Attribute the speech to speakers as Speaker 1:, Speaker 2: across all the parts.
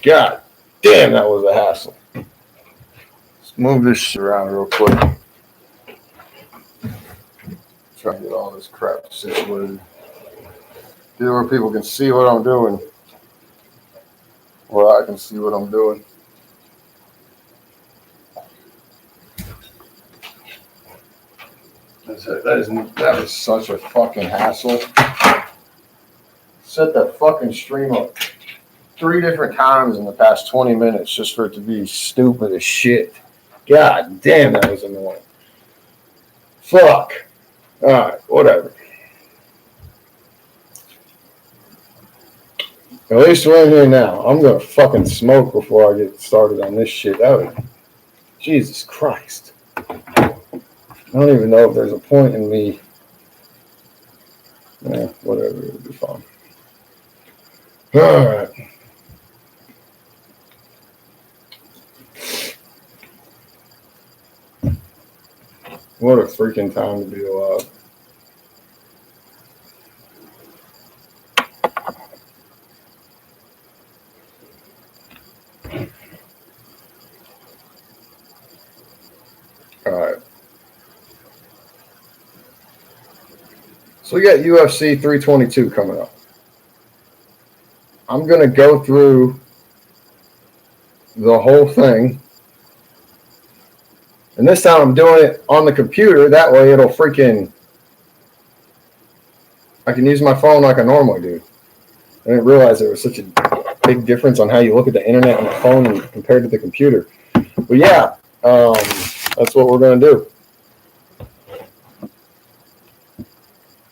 Speaker 1: God damn, that was a hassle. Let's move this shit around real quick. Try to get all this crap situated. Here where people can see what I'm doing. Where I can see what I'm doing. That is such a fucking hassle. Set that fucking stream up 3 different times in the past 20 minutes just for it to be stupid as shit. God damn, that was annoying. Fuck. Alright, whatever. At least we're in here now. I'm gonna fucking smoke before I get started on this shit. Jesus Christ. I don't even know if there's a point in me. Whatever, it'll be fine. Alright. What a freaking time to be alive. Alright. So we got UFC 322 coming up. I'm going to go through the whole thing. And this time I'm doing it on the computer. That way it'll freaking... I can use my phone like I normally do. I didn't realize there was such a big difference on how you look at the internet on the phone compared to the computer. But yeah, that's what we're going to do.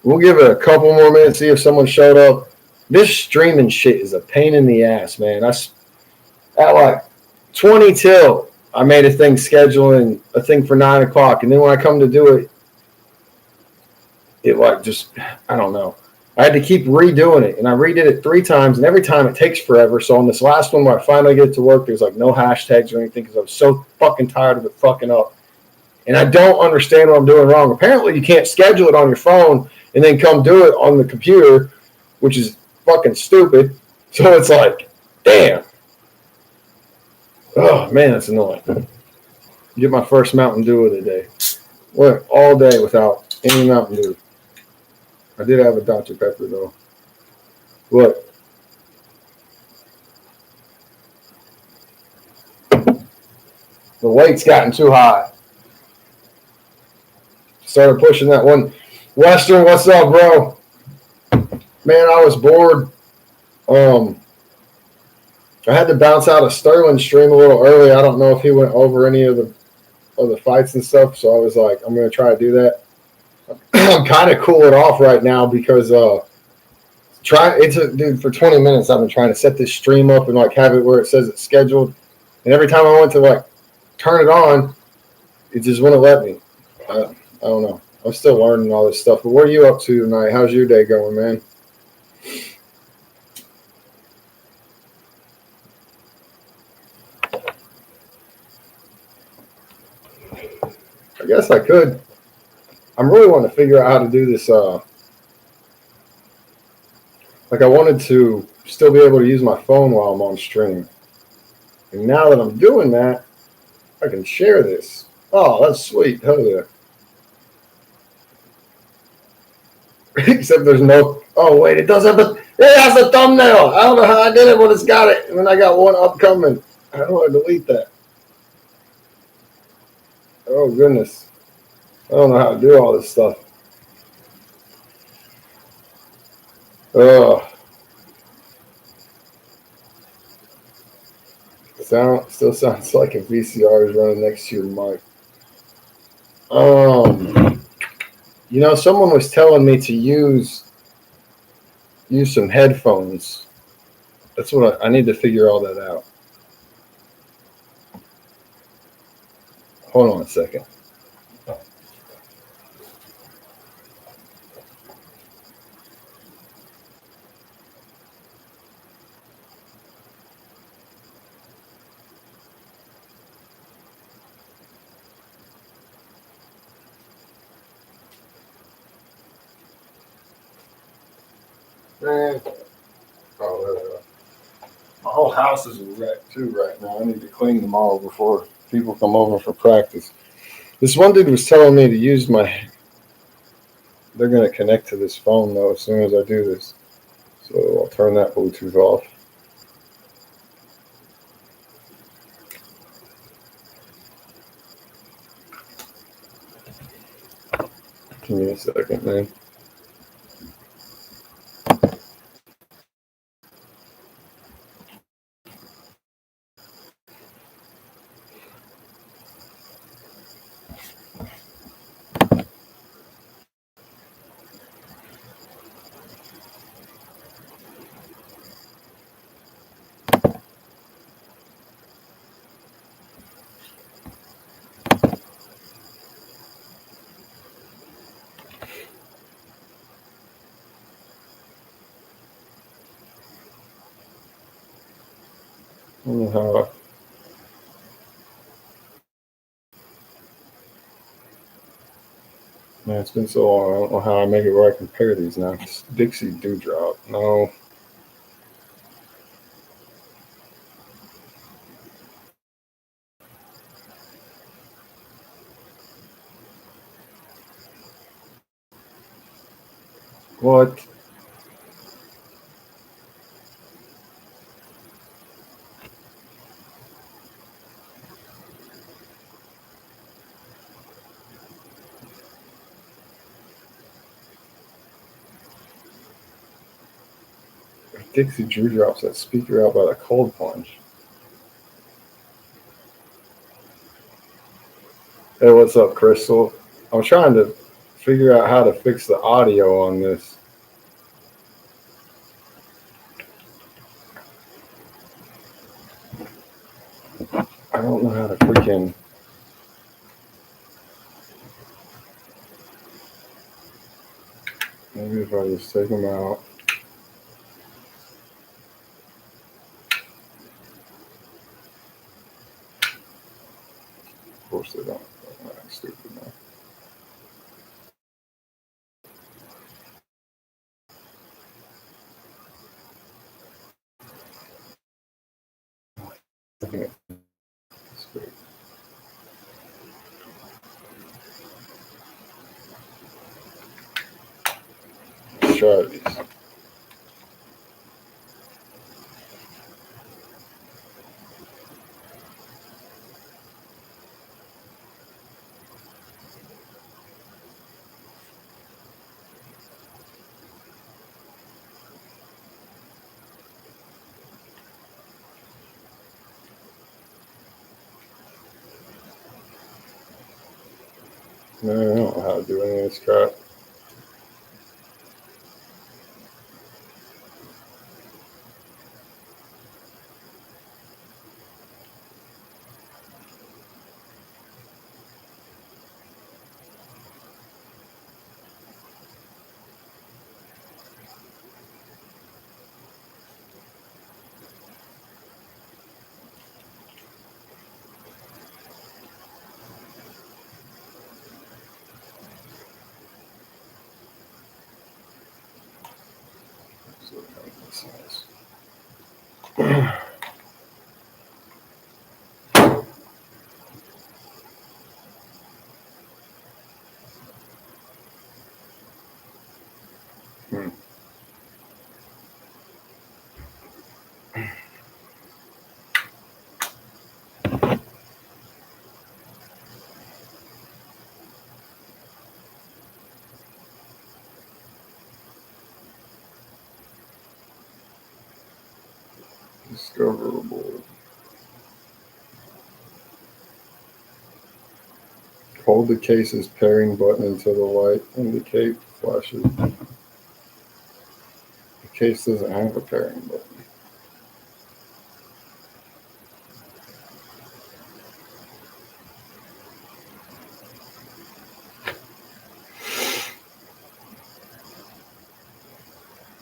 Speaker 1: We'll give it a couple more minutes, see if someone showed up. This streaming shit is a pain in the ass, man. At like 20 till, I made a thing scheduling a thing for 9 o'clock. And then when I come to do it, it like just, I don't know. I had to keep redoing it. And I redid it 3 times. And every time it takes forever. So on this last one where I finally get to work, there's like no hashtags or anything because I was so fucking tired of it fucking up. And I don't understand what I'm doing wrong. Apparently you can't schedule it on your phone and then come do it on the computer, which is fucking stupid. So it's like, damn. Oh, man, that's annoying. Get my first Mountain Dew of the day. Went all day without any Mountain Dew. I did have a Dr. Pepper, though. What? The weight's gotten too high. Started pushing that one. Western, what's up, bro? Man, I was bored. I had to bounce out of Sterling's stream a little early. I don't know if he went over any of the fights and stuff, so I was like, I'm going to try to do that. I'm kind of cooling off right now because dude, for 20 minutes I've been trying to set this stream up and like have it where it says it's scheduled, and every time I went to like turn it on, it just wouldn't let me. I don't know. I'm still learning all this stuff. But what are you up to tonight? How's your day going, man? I guess I could. I'm really wanting to figure out how to do this. Like I wanted to still be able to use my phone while I'm on stream. And now that I'm doing that, I can share this. Oh, that's sweet. Hell yeah. Except there's no... Oh, wait, it has a thumbnail. I don't know how I did it, but it's got it. And then I got one upcoming. How do I delete that? Oh, goodness. I don't know how to do all this stuff. Ugh. Still sounds like a VCR is running next to your mic. Someone was telling me to use some headphones. That's what I need to figure all that out. Hold on a second. Man. Oh, there we go. whole house is a wreck too right now. I need to clean them all before people come over for practice. This one dude was telling me to use my. They're gonna connect to this phone though as soon as I do this, so I'll turn that Bluetooth off. Give me a second, man. I don't know how. Man, it's been so long. I don't know how I make it where I compare these now. It's Dixie Dewdrop. No. What? Dixie Dewdrop's that speaker out by the cold plunge. Hey, what's up, Crystal? I'm trying to figure out how to fix the audio on this. I don't know how to freaking. Maybe if I just take them out. Of course they don't. I'm stupid now. Okay. That's great. Let's try these. No, I don't know how to do any of this crap. Hmm. Discoverable. Hold the case's pairing button until the light indicate flashes. The case doesn't have a pairing button.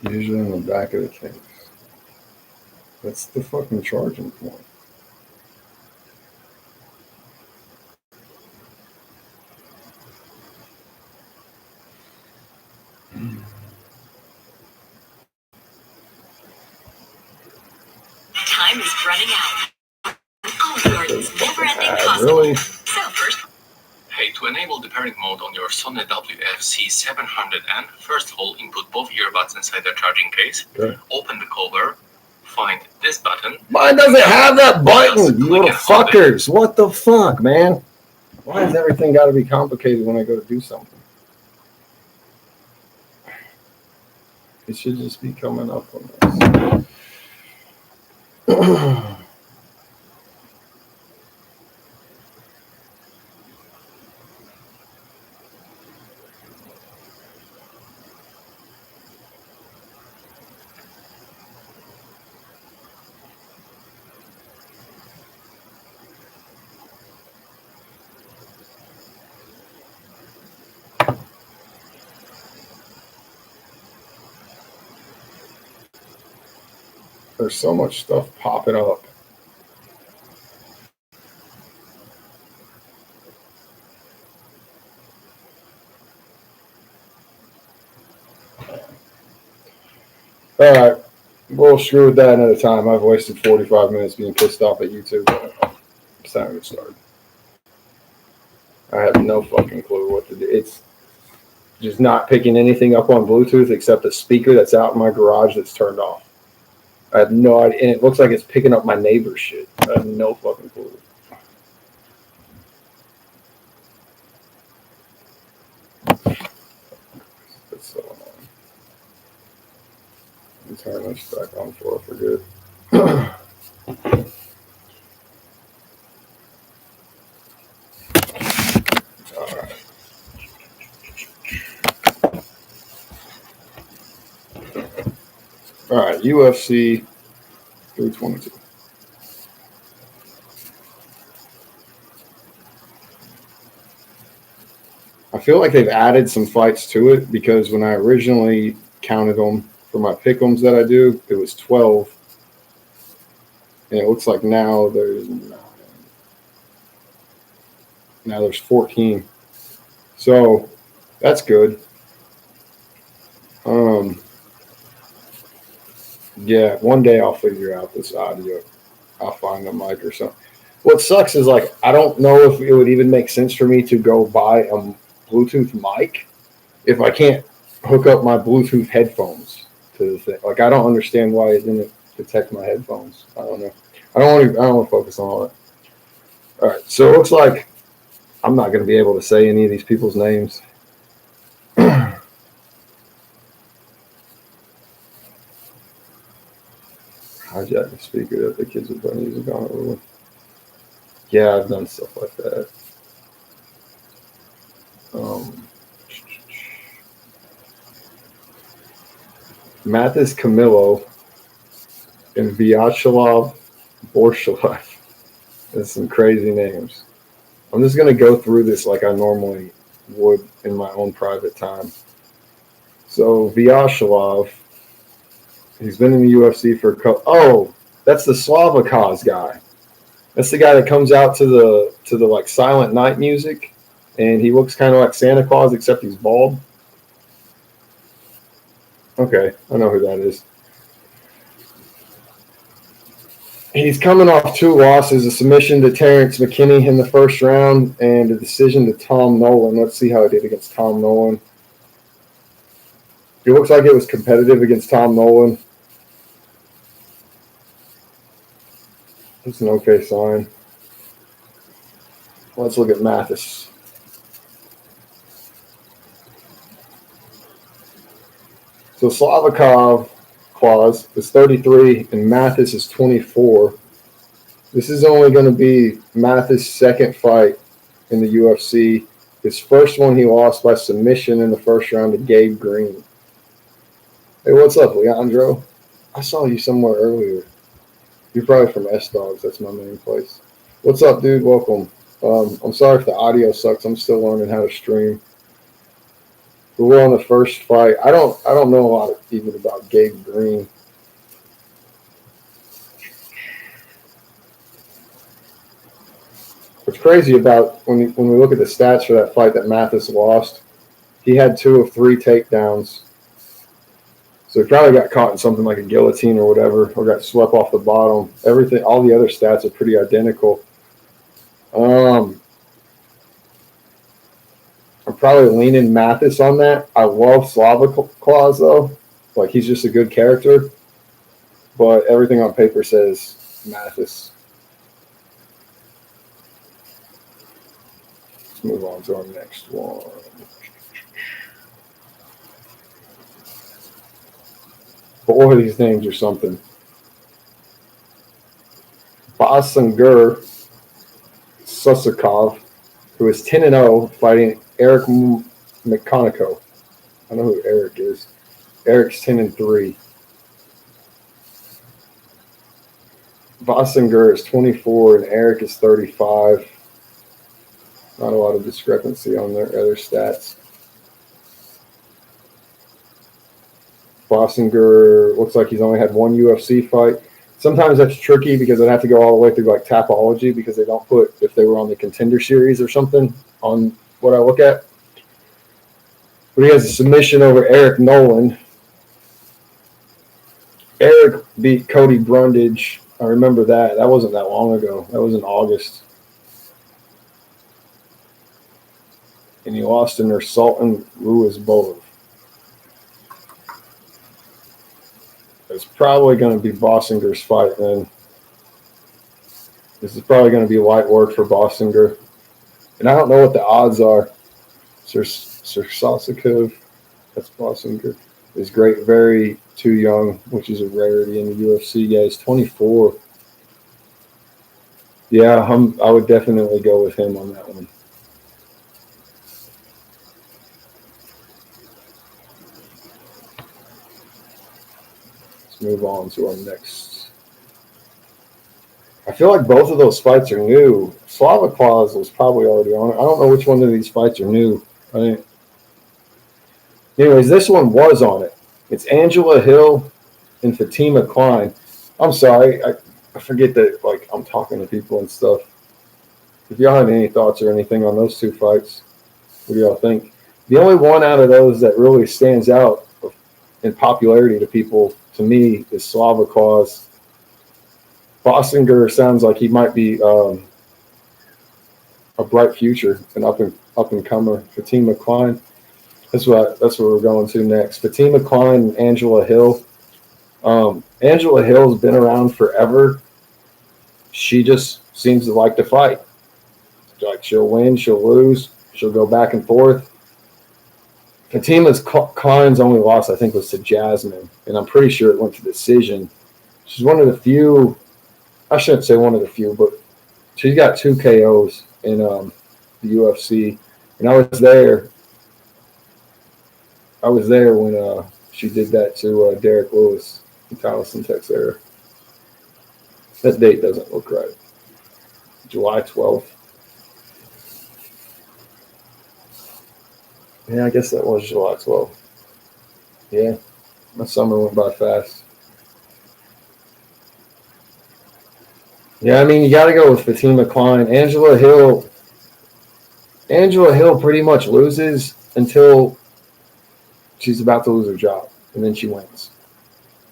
Speaker 1: Usually in the back of the case. That's the fucking charging point. Really?
Speaker 2: Hey, to enable the pairing mode on your Sony WF-C700N, first of all, input both earbuds inside the charging case.
Speaker 1: Okay.
Speaker 2: Open the cover. Find this button.
Speaker 1: Mine doesn't have that button, you little fuckers. What the fuck, man? Why has everything got to be complicated when I go to do something? It should just be coming up on this. There's so much stuff popping up. All right, we'll screw with that another time. I've wasted 45 minutes being pissed off at YouTube. It's time to get started. I have no fucking clue what to do. It's just not picking anything up on Bluetooth except a speaker that's out in my garage that's turned off. I have no idea, and it looks like it's picking up my neighbor's shit. I have no fucking clue. That's so annoying. Let me turn this back on for good. All right. All right, UFC 322. I feel like they've added some fights to it because when I originally counted them for my pick'ems that I do, it was 12. And it looks like now there's 14. So that's good. Yeah, one day I'll figure out this audio. I'll find a mic or something. What sucks is, like, I don't know if it would even make sense for me to go buy a Bluetooth mic if I can't hook up my Bluetooth headphones to the thing. Like, I don't understand why it didn't detect my headphones. I don't know. I don't want to focus on all that. All right, so it looks like I'm not going to be able to say any of these people's names. Hijack the speaker that the kids are playing music on it with. Yeah, I've done stuff like that. Mathis Camillo and Vyacheslav Borshev. That's some crazy names. I'm just going to go through this like I normally would in my own private time. So Vyacheslav, he's been in the UFC for a couple. Oh, that's the Slavakaz guy. That's the guy that comes out to the like Silent Night music, and he looks kind of like Santa Claus except he's bald. Okay, I know who that is. He's coming off 2 losses, a submission to Terrence McKinney in the first round and a decision to Tom Nolan. Let's see how it did against Tom Nolan. It looks like it was competitive against Tom Nolan. It's an okay sign. Let's look at Mathis. So Slavakov Claus is 33 and Mathis is 24. This is only going to be Mathis' second fight in the UFC. His first one he lost by submission in the first round to Gabe Green. Hey, what's up, Leandro? I saw you somewhere earlier. You're probably from S-Dogs. That's my main place. What's up, dude? Welcome. I'm sorry if the audio sucks. I'm still learning how to stream. But we're on the first fight. I don't know a lot even about Gabe Green. What's crazy about when we look at the stats for that fight that Mathis lost, he had 2 of 3 takedowns. So he probably got caught in something like a guillotine or whatever, or got swept off the bottom. Everything, all the other stats are pretty identical. Um, I'm probably leaning Mathis on that. I love Slava Claus though. Like he's just a good character, but everything on paper says Mathis. Let's move on to our next one. Boy, these names are something. Basangur Susakov, who is 10-0, fighting Eric McConico. I know who Eric is. Eric's 10-3. Basangur is 24 and Eric is 35. Not a lot of discrepancy on their other stats. Bossinger looks like he's only had one UFC fight. Sometimes that's tricky because I'd have to go all the way through like Tapology because they don't put if they were on the Contender Series or something on what I look at. But he has a submission over Eric Nolan. Eric beat Cody Brundage. I remember that. That wasn't that long ago. That was in August. And he lost in Sultan Ruizbov. It's probably going to be Bossinger's fight then. This is probably going to be light work for Bossinger. And I don't know what the odds are. Sir Sosakov, that's Bossinger, is great, very too young, which is a rarity in the UFC. Yeah, he's 24. Yeah, I would definitely go with him on that one. Let's move on to our next. I feel like both of those fights are new. Slava Claus was probably already on it. I don't know which one of these fights are new. Anyways, this one was on it. It's Angela Hill and Fatima Klein. I'm sorry, I forget that like I'm talking to people and stuff. If y'all have any thoughts or anything on those two fights, what do y'all think? The only one out of those that really stands out in popularity to people, to me, is Slava Claus. Bossinger sounds like he might be a bright future, an up and comer. Fatima Klein. That's what we're going to next. Fatima Klein and Angela Hill. Angela Hill's been around forever. She just seems to like to fight. Like she'll win, she'll lose, she'll go back and forth. Fatima Klein's only loss, I think, was to Jasmine, and I'm pretty sure it went to decision. She's one of the few. I shouldn't say one of the few, but she's got 2 KOs in the UFC, and I was there. When she did that to Derek Lewis in Towson, Texas. That date doesn't look right. July 12th. Yeah, I guess that was July 12th. Yeah, my summer went by fast. Yeah, I mean, you got to go with Fatima Klein. Angela Hill pretty much loses until she's about to lose her job, and then she wins.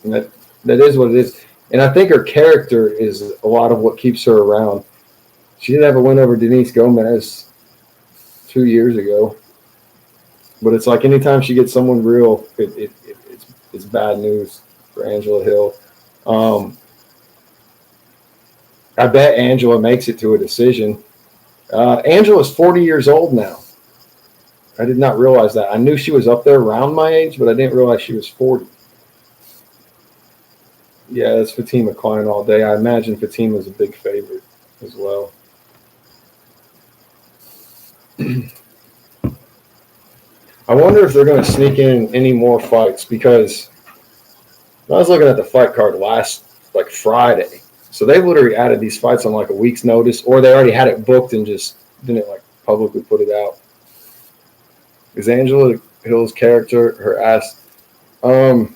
Speaker 1: And that is what it is. And I think her character is a lot of what keeps her around. She did have a win over Denise Gomez 2 years ago. But it's like anytime she gets someone real, it's bad news for Angela Hill. I bet Angela makes it to a decision. Angela's 40 years old now. I did not realize that. I knew she was up there around my age, but I didn't realize she was 40. Yeah, that's Fatima Klein all day. I imagine Fatima's a big favorite as well. I wonder if they're going to sneak in any more fights because I was looking at the fight card last Friday. So they literally added these fights on like a week's notice, or they already had it booked and just didn't publicly put it out. Is Angela Hill's character, her ass? I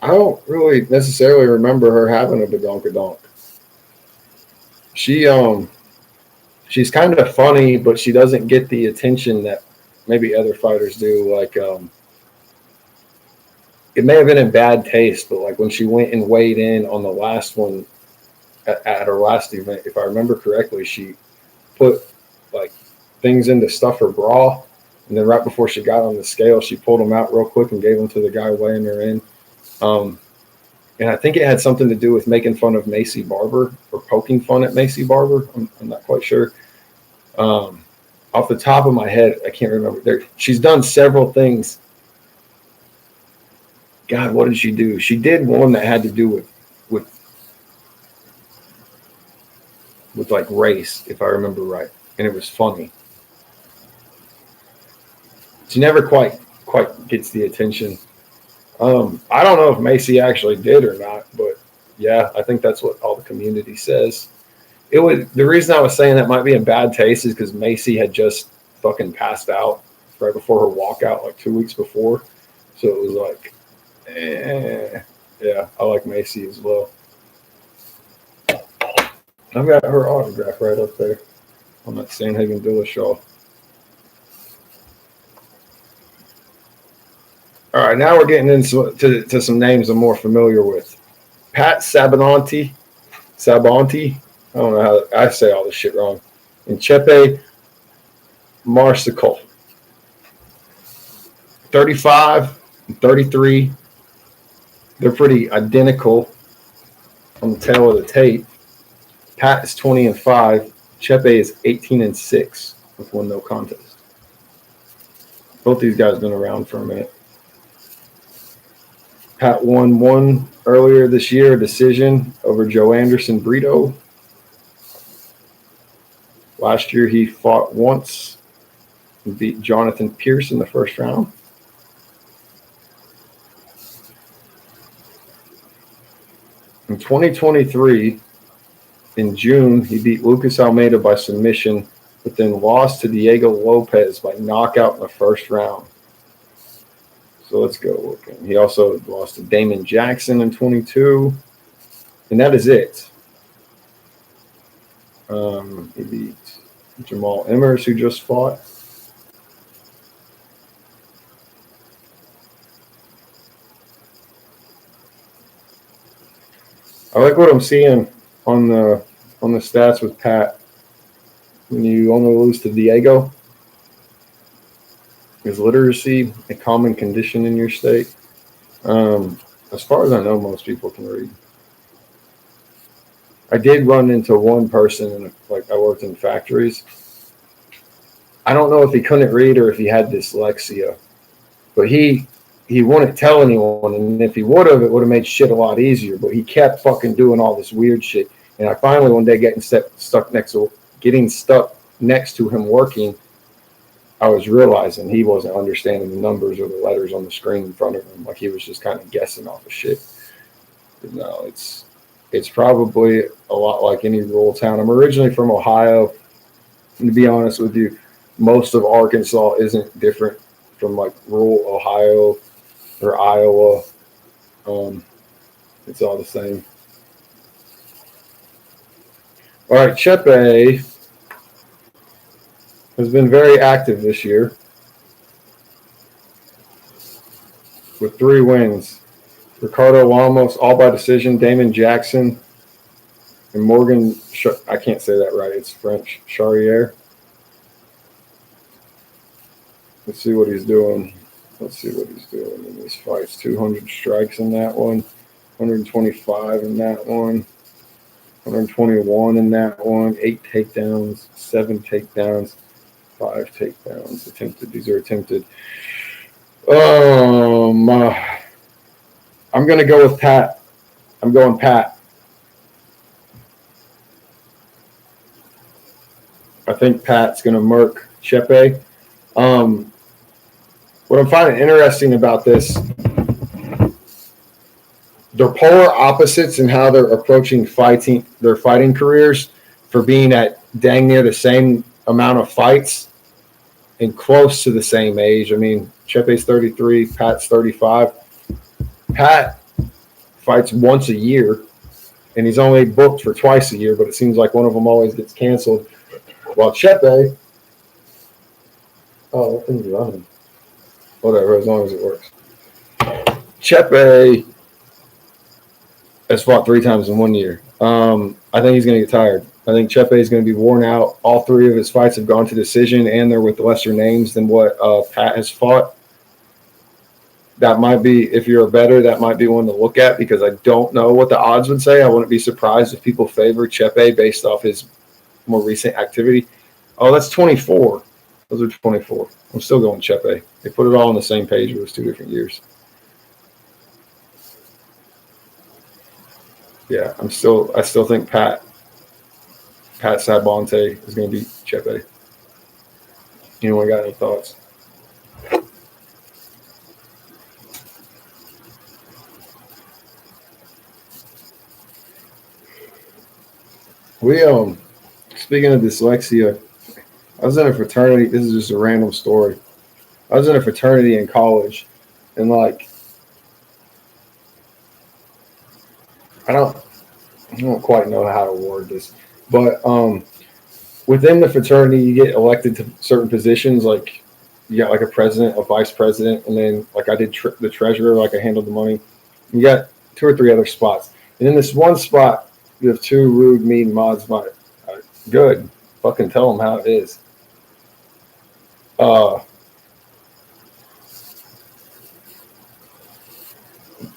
Speaker 1: don't really necessarily remember her having a badonkadonk. She's kind of funny, but she doesn't get the attention that maybe other fighters do. Like, it may have been in bad taste, but like when she went and weighed in on the last one at her last event, if I remember correctly, she put like things in to stuff her bra. And then right before she got on the scale, she pulled them out real quick and gave them to the guy weighing her in. And I think it had something to do with making fun of Macy Barber or poking fun at Macy Barber. I'm not quite sure. Off the top of my head, I can't remember. She's done several things. God, what did she do? She did one that had to do with like race, if I remember right, and it was funny. She never quite gets the attention. I don't know if Macy actually did or not, but yeah, I think that's what all the community says. The reason I was saying that might be in bad taste is because Macy had just fucking passed out right before her walkout, like 2 weeks before. So it was like, yeah, I like Macy as well. I've got her autograph right up there on that Sandhagen Dillashaw. All right, now we're getting into some names I'm more familiar with. Pat Sabanti. I don't know how I say all this shit wrong. And Chepe Marsical. 35 and 33. They're pretty identical on the tail of the tape. Pat is 20-5. Chepe is 18-6 with one no contest. Both these guys been around for a minute. Pat won one earlier this year, a decision over Joe Anderson Brito. Last year he fought once and beat Jonathan Pierce in the first round. In 2023, in June, he beat Lucas Almeida by submission, but then lost to Diego Lopez by knockout in the first round. So let's go looking. He also lost to Damon Jackson in 22, and that is it. He beat Jamal Emmers, who just fought. I like what I'm seeing on the stats with Pat. When you only lose to Diego, is literacy a common condition in your state? As far as I know, most people can read. I did run into one person, I worked in factories. I don't know if he couldn't read or if he had dyslexia, but he wouldn't tell anyone, and if he would have, it would have made shit a lot easier, but he kept fucking doing all this weird shit. And I finally one day getting stuck next to him working, I was realizing he wasn't understanding the numbers or the letters on the screen in front of him. Like he was just kind of guessing off of shit. But no, it's probably a lot like any rural town. I'm originally from Ohio, and to be honest with you, most of Arkansas isn't different from like rural Ohio or Iowa. It's all the same. All right, Chepe has been very active this year with 3 wins. Ricardo Lamos, all by decision. Damon Jackson and Morgan, I can't say that right. It's French. Charrier. Let's see what he's doing. In these fights. 200 strikes in that one. 125 in that one. 121 in that one. 8 takedowns. 7 takedowns. 5 takedowns attempted. These are attempted. I'm going to go with Pat. I'm going Pat. I think Pat's going to murk Chepe. What I'm finding interesting about this, they're polar opposites in how they're approaching their fighting careers for being at dang near the same amount of fights and close to the same age. I mean, Chepe's 33, Pat's 35. Pat fights once a year, and he's only booked for twice a year, but it seems like one of them always gets canceled. While Chepe, that thing's running. Whatever, as long as it works. Chepe has fought 3 times in 1 year. I think he's going to get tired. I think Chepe is going to be worn out. All three of his fights have gone to decision, and they're with lesser names than what Pat has fought. That might be, if you're a bettor, that might be one to look at because I don't know what the odds would say. I wouldn't be surprised if people favor Chepe based off his more recent activity. Oh, that's 24. Those are 24. I'm still going Chepe. They put it all on the same page. It was 2 different years. Yeah, I still think Pat Sabonte is going to beat Chepe. Anyone got any thoughts? We speaking of dyslexia, I was in a fraternity. This is just a random story. I was in a fraternity in college, and like I don't quite know how to word this, but within the fraternity, you get elected to certain positions. Like you got like a president, a vice president, and then like I did the treasurer. Like I handled the money. You got 2 or 3 other spots, and in this one spot, you have 2 rude, mean mods. Good. Fucking tell them how it is.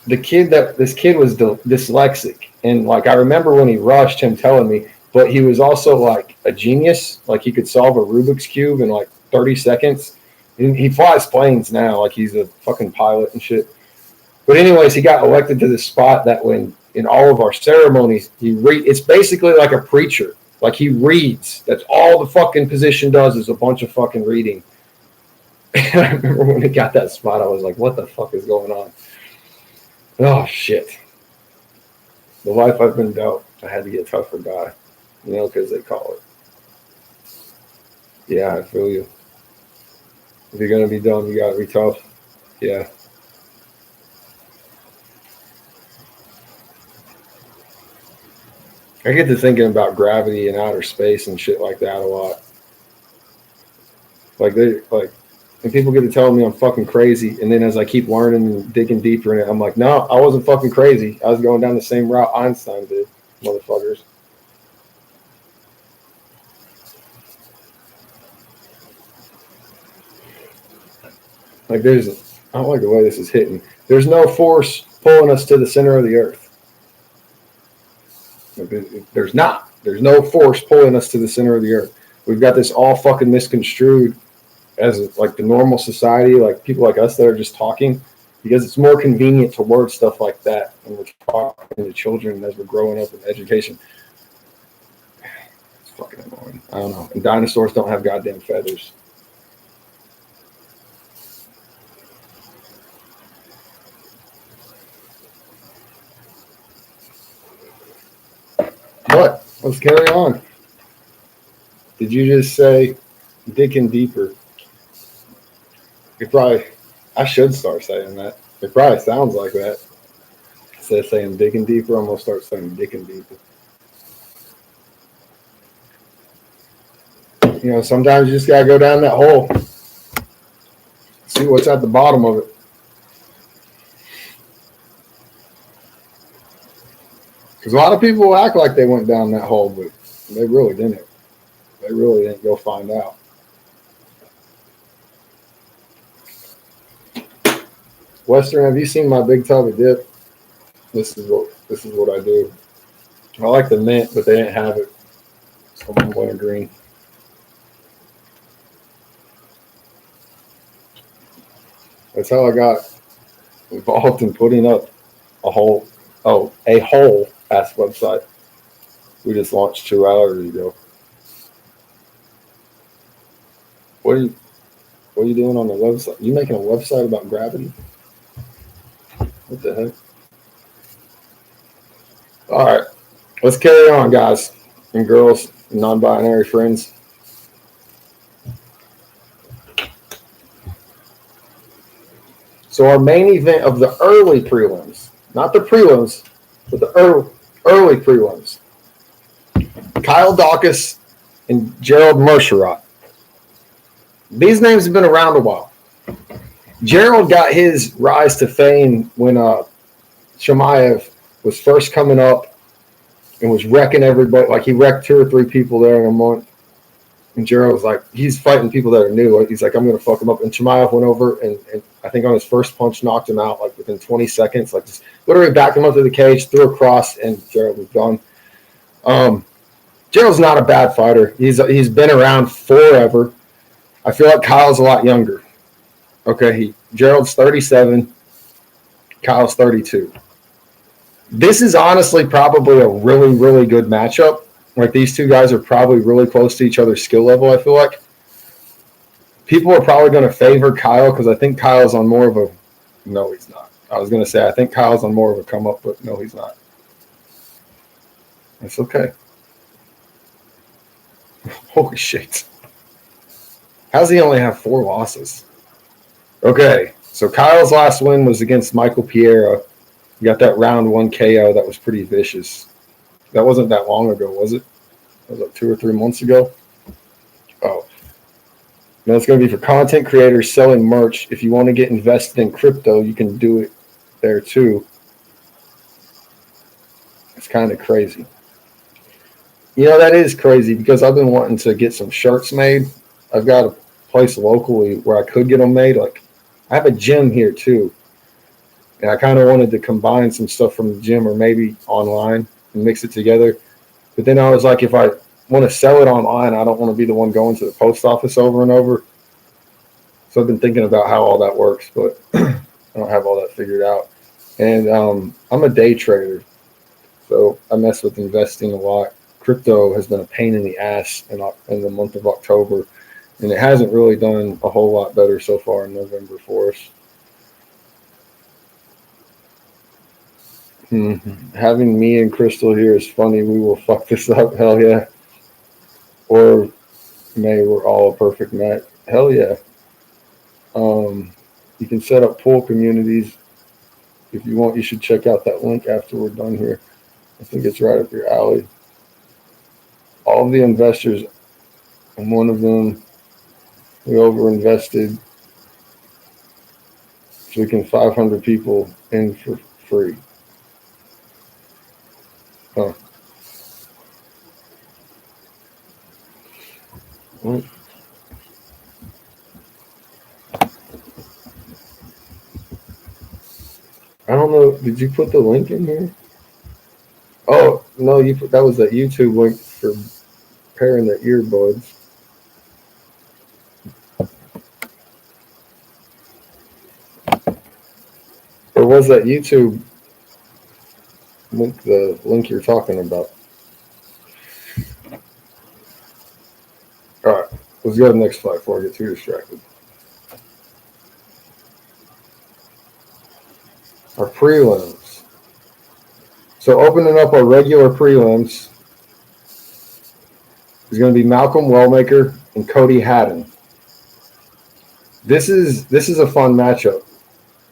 Speaker 1: This kid was dyslexic, and like I remember when he rushed, him telling me, but he was also like a genius. Like he could solve a Rubik's cube in like 30 seconds. He flies planes now, like he's a fucking pilot and shit. But anyways, he got elected to this spot that when in all of our ceremonies, it's basically like a preacher. Like he reads. That's all the fucking position does is a bunch of fucking reading. And I remember when he got that spot, I was like, what the fuck is going on? Oh, shit. The life I've been dealt, I had to get tougher guy. You know, because they call it. Yeah, I feel you. If you're going to be dumb, you got to be tough. Yeah. I get to thinking about gravity and outer space and shit like that a lot. And people get to telling me I'm fucking crazy, and then as I keep learning and digging deeper in it, I'm like, no, I wasn't fucking crazy. I was going down the same route Einstein did, motherfuckers. Like I don't like the way this is hitting. There's no force pulling us to the center of the earth. There's not. There's no force pulling us to the center of the earth. We've got this all fucking misconstrued as like the normal society, like people like us that are just talking, because it's more convenient to word stuff like that when we're talking to children as we're growing up in education. It's fucking annoying. I don't know. And dinosaurs don't have goddamn feathers. But let's carry on. Did you just say digging deeper? I should start saying that. It probably sounds like that. Instead of saying digging deeper, I'm going to start saying digging deeper. You know, sometimes you just got to go down that hole. See what's at the bottom of it. Because a lot of people act like they went down that hole, but they really didn't. They really didn't go find out. Western, have you seen my big tub of dip? This is what I do. I like the mint, but they didn't have it, so I'm going green. That's how I got involved in putting up a whole ass website. We just launched 2 hours ago. What are you doing on the website? You making a website about gravity? What the heck? All right, let's carry on, guys and girls, and non-binary friends. So our main event of the early prelims, not the prelims, but the early prelims. Kyle Daukaus and Gerald Meerschaert. These names have been around a while. Gerald got his rise to fame when Chimaev was first coming up and was wrecking everybody. Like he wrecked 2 or 3 people there in a month. And Gerald was like, he's fighting people that are new. He's like, I'm going to fuck him up. And Chimaev went over and I think on his first punch knocked him out like within 20 seconds. Like just literally backed him up to the cage, threw a cross, and Gerald was gone. Gerald's not a bad fighter. He's been around forever. I feel like Kyle's a lot younger. Okay, Gerald's 37. Kyle's 32. This is honestly probably a really, really good matchup. Like these two guys are probably really close to each other's skill level, I feel like. People are probably going to favor Kyle because I think Kyle's on more of a – no, he's not. I was going to say I think Kyle's on more of a come-up, but no, he's not. It's okay. Holy shit. How's he only have 4 losses? Okay, so Kyle's last win was against Michael Piera. He got that round 1 KO that was pretty vicious. That wasn't that long ago, was it? That was like 2 or 3 months ago. Oh. Now it's going to be for content creators selling merch. If you want to get invested in crypto, you can do it there too. It's kind of crazy. You know, that is crazy because I've been wanting to get some shirts made. I've got a place locally where I could get them made. Like, I have a gym here too. And I kind of wanted to combine some stuff from the gym or maybe online and mix it together. But then I was like, if I want to sell it online, I don't want to be the one going to the post office over and over. So I've been thinking about how all that works, but I don't have all that figured out. And I'm a day trader, so I mess with investing a lot. Crypto has been a pain in the ass in the month of October, and it hasn't really done a whole lot better so far in November for us. Having me and Crystal here is funny. We will fuck this up. Hell yeah. Or May, we're all a perfect match. Hell yeah. You can set up pool communities. If you want, you should check out that link after we're done here. I think it's right up your alley. All of the investors, I'm one of them. We overinvested. So we can 500 people in for free. Huh. What? I don't know. Did you put the link in here? Oh, no, that was that YouTube link for pairing the earbuds. Or was that YouTube link the link you're talking about? All right, let's go to the next slide before I get too distracted. Our prelims. So opening up our regular prelims is going to be Malcolm Wellmaker and Cody Haddon. This is a fun matchup.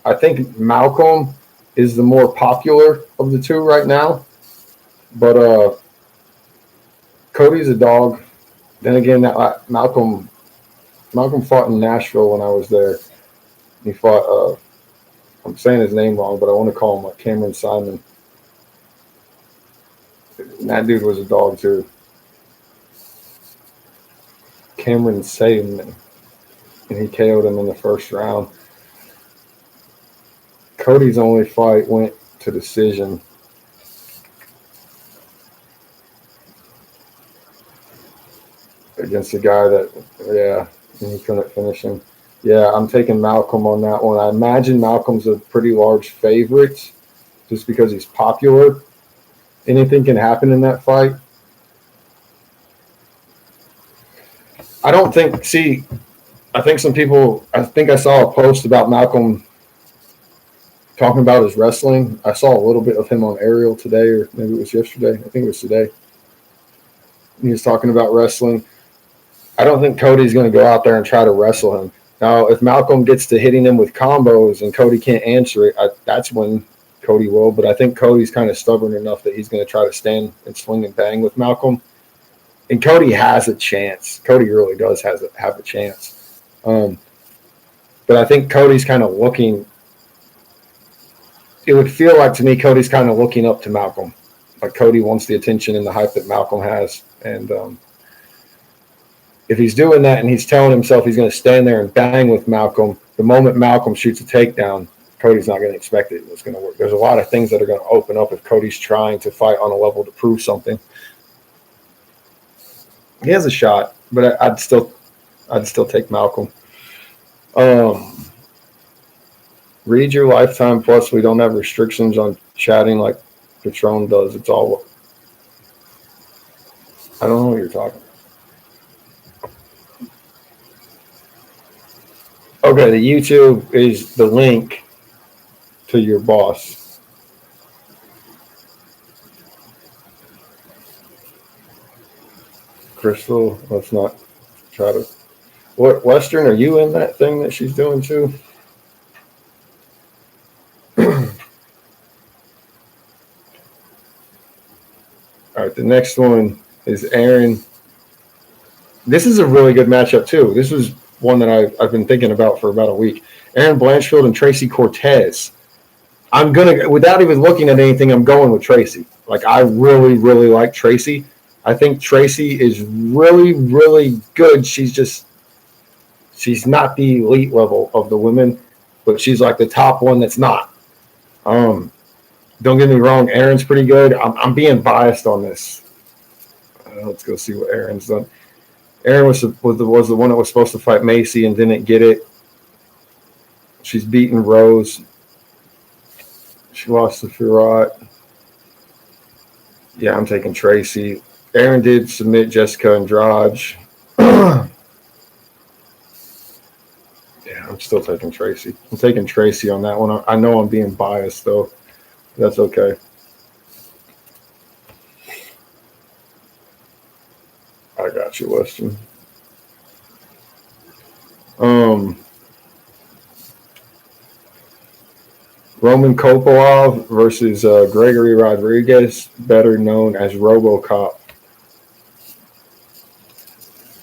Speaker 1: I think Malcolm is the more popular of the two right now, but Cody's a dog. Then again, Malcolm fought in Nashville when I was there. He fought. I'm saying his name wrong, but I want to call him like Cameron Simon. And that dude was a dog too. Cameron Simon, and he KO'd him in the first round. Cody's only fight went to decision. Against a guy that, and he couldn't finish him. Yeah, I'm taking Malcolm on that one. I imagine Malcolm's a pretty large favorite just because he's popular. Anything can happen in that fight. I think some people, I think I saw a post about Malcolm talking about his wrestling. I saw a little bit of him on Ariel today, or maybe it was yesterday. I think it was today. He was talking about wrestling. I don't think Cody's going to go out there and try to wrestle him. Now, if Malcolm gets to hitting him with combos and Cody can't answer it, that's when Cody will. But I think Cody's kind of stubborn enough that he's going to try to stand and swing and bang with Malcolm. And Cody has a chance. Cody really does have a chance. But I think Cody's kind of looking – it would feel like to me Cody's kind of looking up to Malcolm. Like Cody wants the attention and the hype that Malcolm has, and if he's doing that and he's telling himself he's going to stand there and bang with Malcolm, the moment Malcolm shoots a takedown, Cody's not going to expect it. It's going to work. There's a lot of things that are going to open up if Cody's trying to fight on a level to prove something. He has a shot, but I'd still take Malcolm. Read your Lifetime Plus. We don't have restrictions on chatting like Patron does. It's all. I don't know what you're talking about. Okay, the YouTube is the link to your boss. Crystal, let's not try to. What, Western, are you in that thing that she's doing too? All right, the next one is Aaron. This is a really good matchup too. This is one that I've been thinking about for about a week. Aaron Blanchfield and Tracy Cortez. I'm gonna, without even looking at anything, I'm going with Tracy. Like, I really, really like Tracy. I think Tracy is really, really good. She's not the elite level of the women, but she's like the top one that's not. Don't get me wrong, Aaron's pretty good. I'm being biased on this. Let's go see what Aaron's done. Aaron was the one that was supposed to fight Macy and didn't get it. She's beaten Rose. She lost to Firat. Yeah, I'm taking Tracy. Aaron did submit Jessica Andrade. Yeah, I'm still taking Tracy. I'm taking Tracy on that one. I know I'm being biased, though. That's okay. I got you, Weston. Roman Kopilov versus Gregory Rodriguez, better known as RoboCop.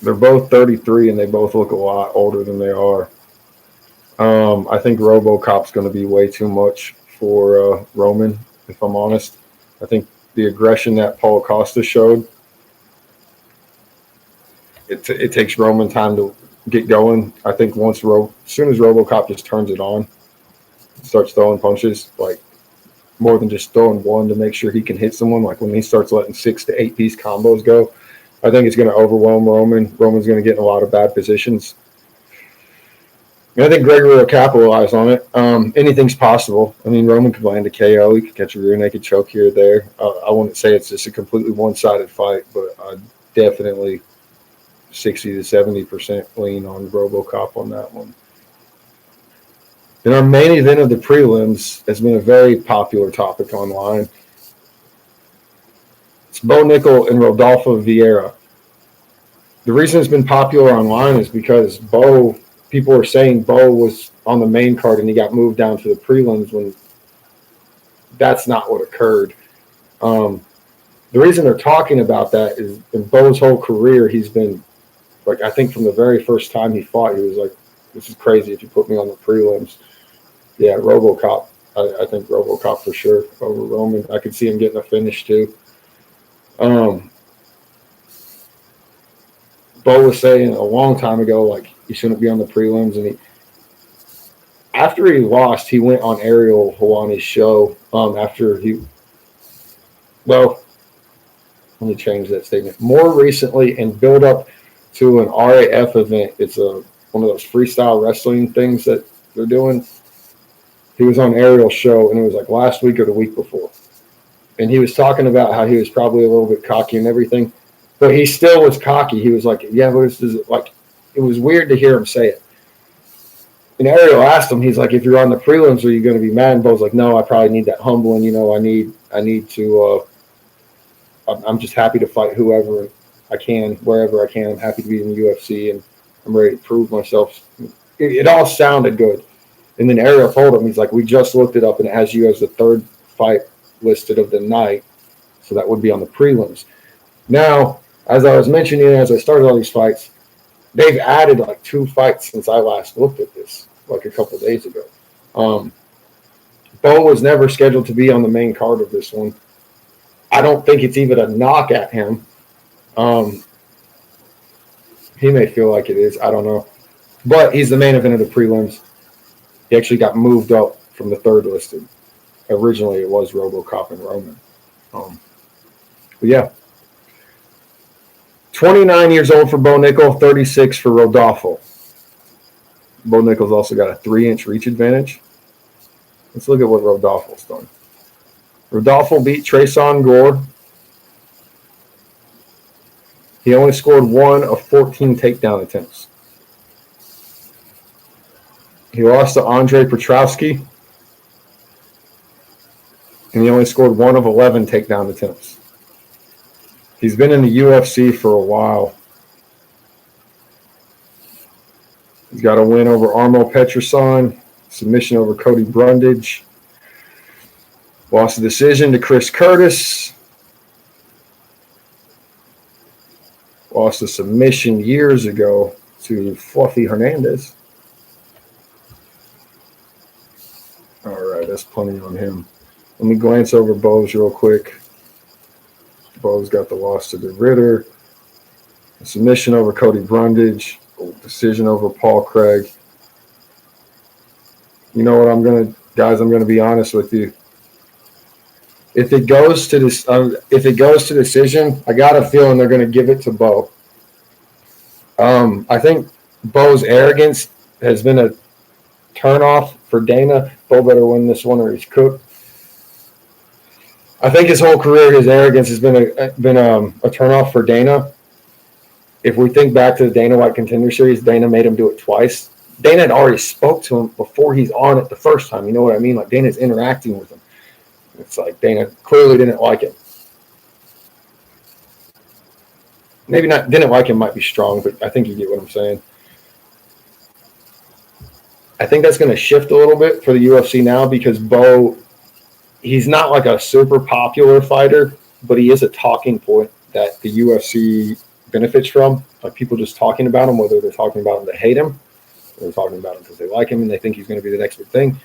Speaker 1: They're both 33, and they both look a lot older than they are. I think RoboCop's going to be way too much for Roman, if I'm honest. I think the aggression that Paul Costa showed, it takes Roman time to get going. I think as soon as RoboCop just turns it on, starts throwing punches, like more than just throwing one to make sure he can hit someone, like when he starts letting 6 to 8 piece combos go, I think it's going to overwhelm Roman. Roman's going to get in a lot of bad positions. And I think Gregory will capitalize on it. Anything's possible. I mean, Roman could land a KO. He could catch a rear naked choke here or there. I wouldn't say it's just a completely one-sided fight, but I'd definitely 60 to 70% lean on RoboCop on that one. Then our main event of the prelims has been a very popular topic online. It's Bo Nickel and Rodolfo Vieira. The reason it's been popular online is because people are saying Bo was on the main card and he got moved down to the prelims when that's not what occurred. The reason they're talking about that is in Bo's whole career, he's been, like, I think from the very first time he fought, he was like, this is crazy if you put me on the prelims. Yeah, RoboCop. I think RoboCop for sure over Roman. I could see him getting a finish too. Bo was saying a long time ago, like, he shouldn't be on the prelims, and after he lost, he went on Ariel Helwani's show. Let me change that statement. More recently, and build up to an RAF event. It's one of those freestyle wrestling things that they're doing. He was on Ariel's show, and it was like last week or the week before. And he was talking about how he was probably a little bit cocky and everything, but he still was cocky. He was like, yeah, but this is like, it was weird to hear him say it. And Ariel asked him, he's like, if you're on the prelims, are you going to be mad? And Bo's like, no, I probably need that humbling. I need to, I'm just happy to fight whoever I can, wherever I can. I'm happy to be in the UFC, and I'm ready to prove myself. It all sounded good. And then Ariel told him, he's like, we just looked it up, and it has you as the third fight listed of the night. So that would be on the prelims. Now, as I was mentioning, as I started all these fights, they've added like 2 fights since I last looked at this, like a couple of days ago. Bo was never scheduled to be on the main card of this one. I don't think it's even a knock at him. He may feel like it is. I don't know. But he's the main event of the prelims. He actually got moved up from the third listed. Originally, it was RoboCop and Roman. But yeah. 29 years old for Bo Nickal, 36 for Rodolfo. Bo Nickal's also got a 3-inch reach advantage. Let's look at what Rodolfo's done. Rodolfo beat Tresean Gore. He only scored 1 of 14 takedown attempts. He lost to Andre Petrowski, and he only scored 1 of 11 takedown attempts. He's been in the UFC for a while. He's got a win over Armo Petrason, submission over Cody Brundage, lost a decision to Chris Curtis, lost a submission years ago to Fluffy Hernandez. All right, that's plenty on him. Let me glance over Bo's real quick. Bo's got the loss to DeRitter, a submission over Cody Brundage, a decision over Paul Craig. You know what, I'm gonna be honest with you. If it goes to decision, I got a feeling they're gonna give it to Bo. I think Bo's arrogance has been a turnoff for Dana. Bo better win this one or he's cooked. I think his whole career, his arrogance has been a turnoff for Dana. If we think back to the Dana White Contender Series, Dana made him do it twice. Dana had already spoke to him before he's on it the first time. You know what I mean? Like, Dana's interacting with him. It's like Dana clearly didn't like him. Maybe not didn't like him might be strong, but I think you get what I'm saying. I think that's going to shift a little bit for the UFC now because Bo, he's not like a super popular fighter, but he is a talking point that the UFC benefits from. Like, people just talking about him, whether they're talking about him to hate him or they're talking about him because they like him and they think he's going to be the next big thing.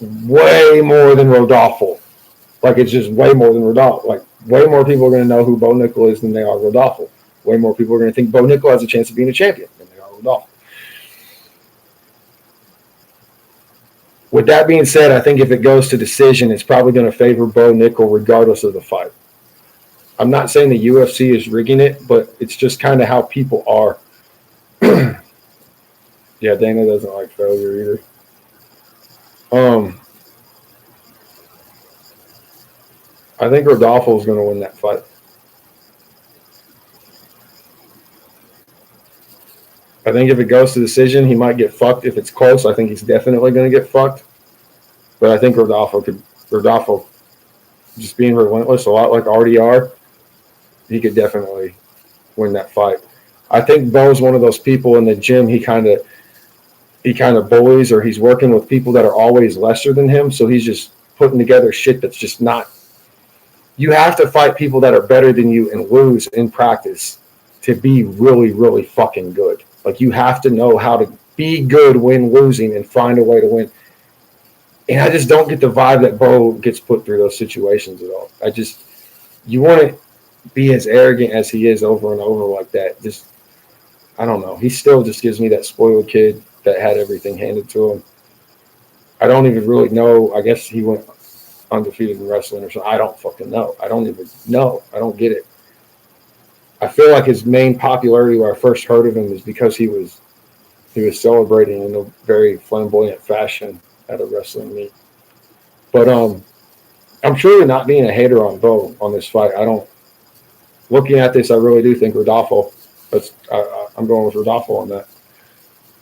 Speaker 1: Way more than Rodolfo. Like, it's just way more than Rodolfo. Like, way more people are going to know who Bo Nickal is than they are Rodolfo. Way more people are going to think Bo Nickal has a chance of being a champion than they are Rodolfo. With that being said, I think if it goes to decision, it's probably going to favor Bo Nickal regardless of the fight. I'm not saying the UFC is rigging it, but it's just kind of how people are. Yeah, Dana doesn't like failure either. I think Rodolfo is going to win that fight. I think if it goes to decision, he might get fucked. If it's close, I think he's definitely going to get fucked. But I think Rodolfo, just being relentless, a lot like RDR, he could definitely win that fight. I think Bo's one of those people in the gym, he kind of bullies, or he's working with people that are always lesser than him. So he's just putting together shit that's just not. You have to fight people that are better than you and lose in practice to be really, really fucking good. Like, you have to know how to be good when losing and find a way to win. And I just don't get the vibe that Bo gets put through those situations at all. You want to be as arrogant as he is over and over like that. Just, I don't know. He still just gives me that spoiled kid that had everything handed to him. I don't even really know. I guess he went undefeated in wrestling or something. I don't fucking know. I don't even know. I don't get it. I feel like his main popularity where I first heard of him is because he was celebrating in a very flamboyant fashion at a wrestling meet. But I'm truly not being a hater on Bo on this fight. Looking at this, I really do think Rodolfo. I'm going with Rodolfo on that.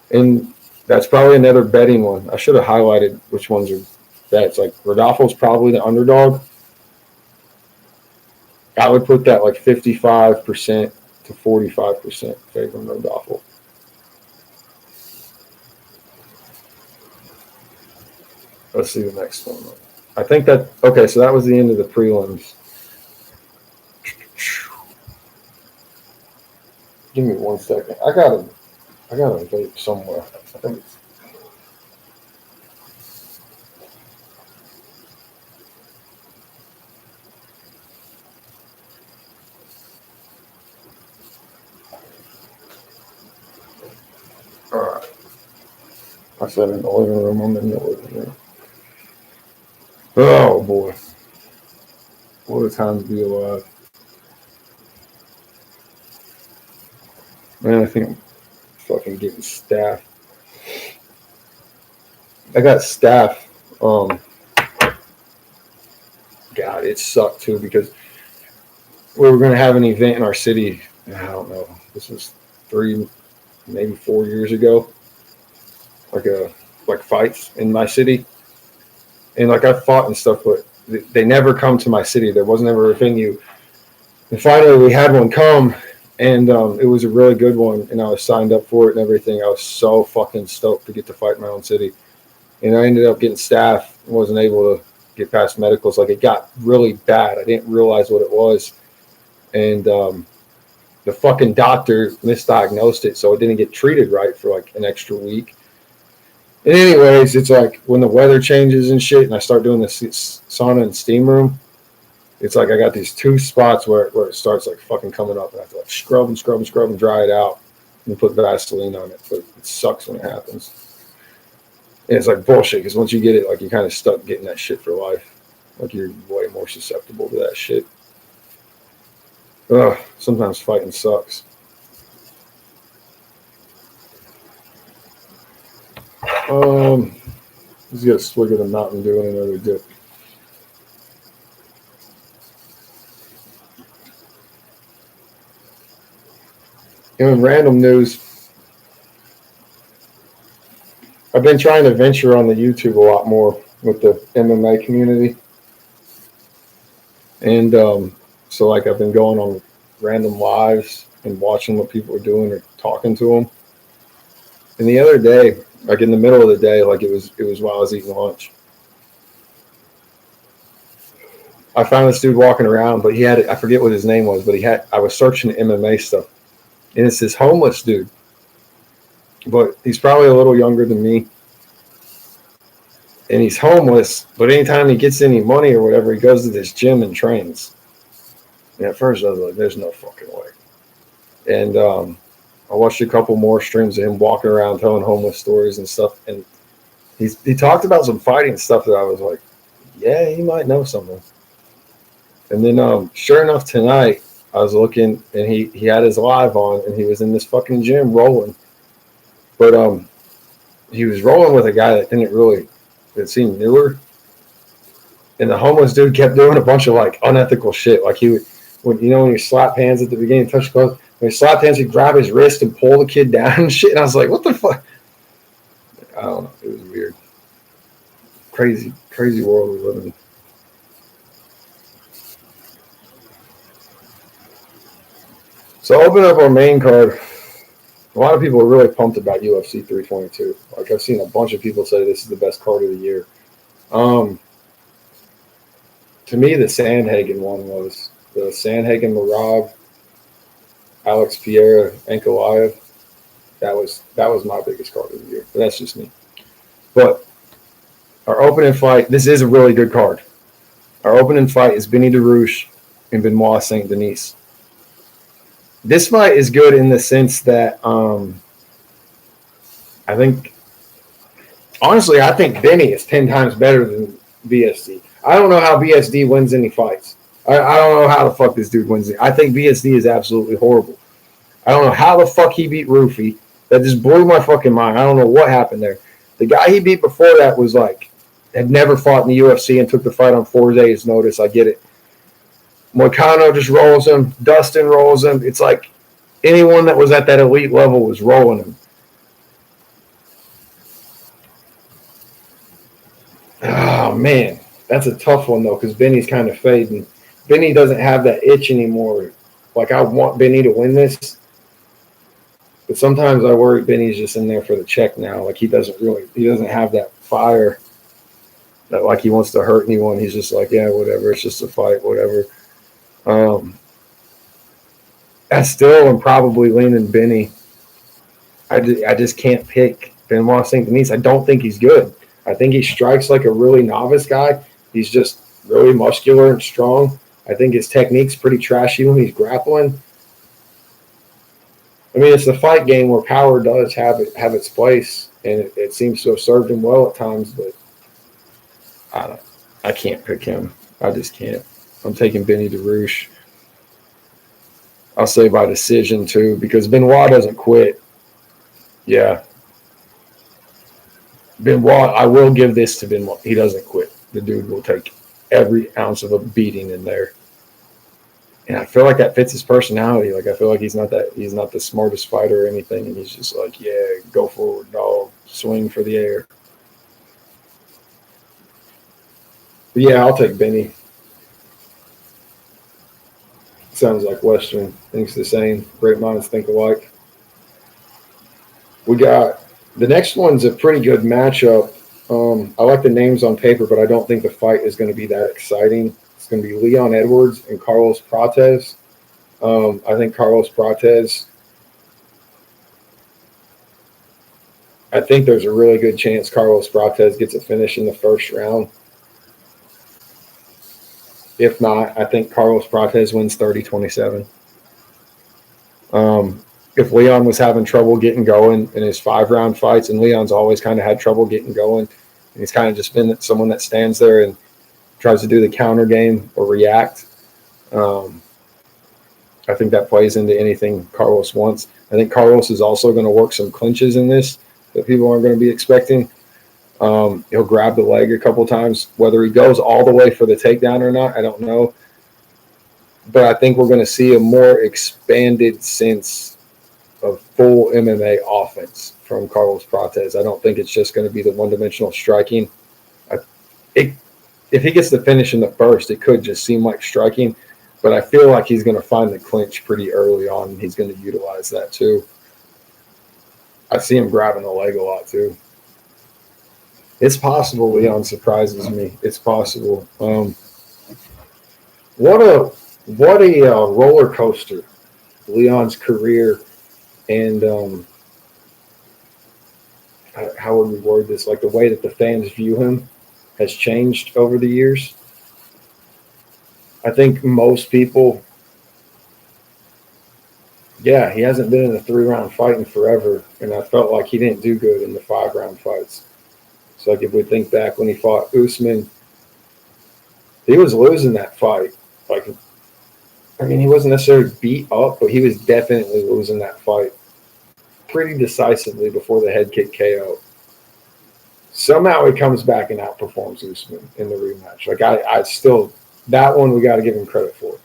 Speaker 1: And that's probably another betting one. I should have highlighted which ones are bets. Like, Rodolfo's probably the underdog. I would put that like 55% to 45% favoring Rodolfo. Let's see the next one. I think okay, so that was the end of the prelims. Give me 1 second. I got a vape somewhere. I think it's sat in the living room. I'm in the living room. Oh boy, what a time to be alive, man! I think I'm fucking getting staph. I got staph. God, it sucked too because we were going to have an event in our city. I don't know. This was 3, maybe 4 years ago. Like fights in my city, and like I fought and stuff, but they never come to my city. There wasn't ever a venue, and finally we had one come, and it was a really good one, and I was signed up for it and everything. I was so fucking stoked to get to fight in my own city, and I ended up getting staph and wasn't able to get past medicals. Like it got really bad. I didn't realize what it was, and the fucking doctor misdiagnosed it, so it didn't get treated right for like an extra week. And anyways, it's like when the weather changes and shit, and I start doing the sauna and steam room, it's like I got these 2 spots where it starts like fucking coming up, and I have to like scrub and dry it out and put Vaseline on it. But it sucks when it happens. And it's like bullshit because once you get it, like you're kind of stuck getting that shit for life. Like you're way more susceptible to that shit. Ugh, sometimes fighting sucks. Let's get a swig of the Mountain Dew and another dip. In random news, I've been trying to venture on the YouTube a lot more with the MMA community. And so like I've been going on random lives and watching what people are doing or talking to them. And the other day, like in the middle of the day, like it was while I was eating lunch, I found this dude walking around, but he had, I forget what his name was, but I was searching MMA stuff, and it's this homeless dude, but he's probably a little younger than me, and he's homeless, but anytime he gets any money or whatever, he goes to this gym and trains. And at first I was like, there's no fucking way. And I watched a couple more streams of him walking around telling homeless stories and stuff, and he talked about some fighting stuff that I was like, yeah, he might know something. And then sure enough, tonight I was looking, and he had his live on, and he was in this fucking gym rolling. But he was rolling with a guy that seemed newer. And the homeless dude kept doing a bunch of like unethical shit. Like he would, when you slap hands at the beginning, touch clothes, when he slapped hands, he'd grab his wrist and pull the kid down and shit. And I was like, what the fuck? I don't know. It was weird. Crazy, crazy world we live in. So open up our main card. A lot of people are really pumped about UFC 322. Like I've seen a bunch of people say this is the best card of the year. To me, the Sandhagen one was the Sandhagen Merab, Alex Pereira, Ankalaev. That was my biggest card of the year. But that's just me. But our opening fight, this is a really good card. Our opening fight is Benny DeRouche and Benoit Saint Denis. This fight is good in the sense that I think Benny is 10 times better than BSD. I don't know how BSD wins any fights. I don't know how the fuck this dude wins it. I think BSD is absolutely horrible. I don't know how the fuck he beat Rufy. That just blew my fucking mind. I don't know what happened there. The guy he beat before that was like, had never fought in the UFC and took the fight on 4 days' notice. I get it. Moicano just rolls him. Dustin rolls him. It's like anyone that was at that elite level was rolling him. Oh, man. That's a tough one, though, because Benny's kind of fading. Benny doesn't have that itch anymore. Like, I want Benny to win this. But sometimes I worry Benny's just in there for the check now. Like, he doesn't have that fire that, like, he wants to hurt anyone. He's just like, yeah, whatever. It's just a fight, whatever. I still am probably leaning Benny. I just can't pick Benoit Saint Denis. I don't think he's good. I think he strikes like a really novice guy. He's just really muscular and strong. I think his technique's pretty trashy when he's grappling. I mean, it's the fight game where power does have its place. and it seems to have served him well at times. But I can't pick him. I just can't. I'm taking Benny DeRouche. I'll say by decision too, because Benoit doesn't quit. Yeah. Benoit, I will give this to Benoit. He doesn't quit. The dude will take every ounce of a beating in there. And I feel like that fits his personality. Like I feel like he's not the smartest fighter or anything, and he's just like, yeah, go forward, dog, swing for the air. But yeah, I'll take Benny. Sounds like Western thinks the same. Great minds think alike. We got the next one's a pretty good matchup. I like the names on paper, but I don't think the fight is going to be that exciting. It's going to be Leon Edwards and Carlos Prates. I think Carlos Prates, I think there's a really good chance Carlos Prates gets a finish in the first round. If not, I think Carlos Prates wins 30-27. If Leon was having trouble getting going in his 5-round fights, and Leon's always kind of had trouble getting going, and he's kind of just been someone that stands there and tries to do the counter game or react. I think that plays into anything Carlos wants. I think Carlos is also going to work some clinches in this that people aren't going to be expecting. He'll grab the leg a couple times. Whether he goes all the way for the takedown or not, I don't know. But I think we're going to see a more expanded sense of full MMA offense from Carlos Prates. I don't think it's just going to be the one-dimensional striking. If he gets the finish in the first, it could just seem like striking. But I feel like he's going to find the clinch pretty early on, and he's going to utilize that too. I see him grabbing the leg a lot too. It's possible Leon surprises me. It's possible. What a roller coaster Leon's career, and how would we word this? Like the way that the fans view him has changed over the years. I think most people, yeah, he hasn't been in a 3-round fight in forever, and I felt like he didn't do good in the 5-round fights. So, like, if we think back when he fought Usman, he was losing that fight. Like, I mean, he wasn't necessarily beat up, but he was definitely losing that fight pretty decisively before the head kick KO. Somehow he comes back and outperforms Usman in the rematch. Like, I still, that one we got to give him credit for.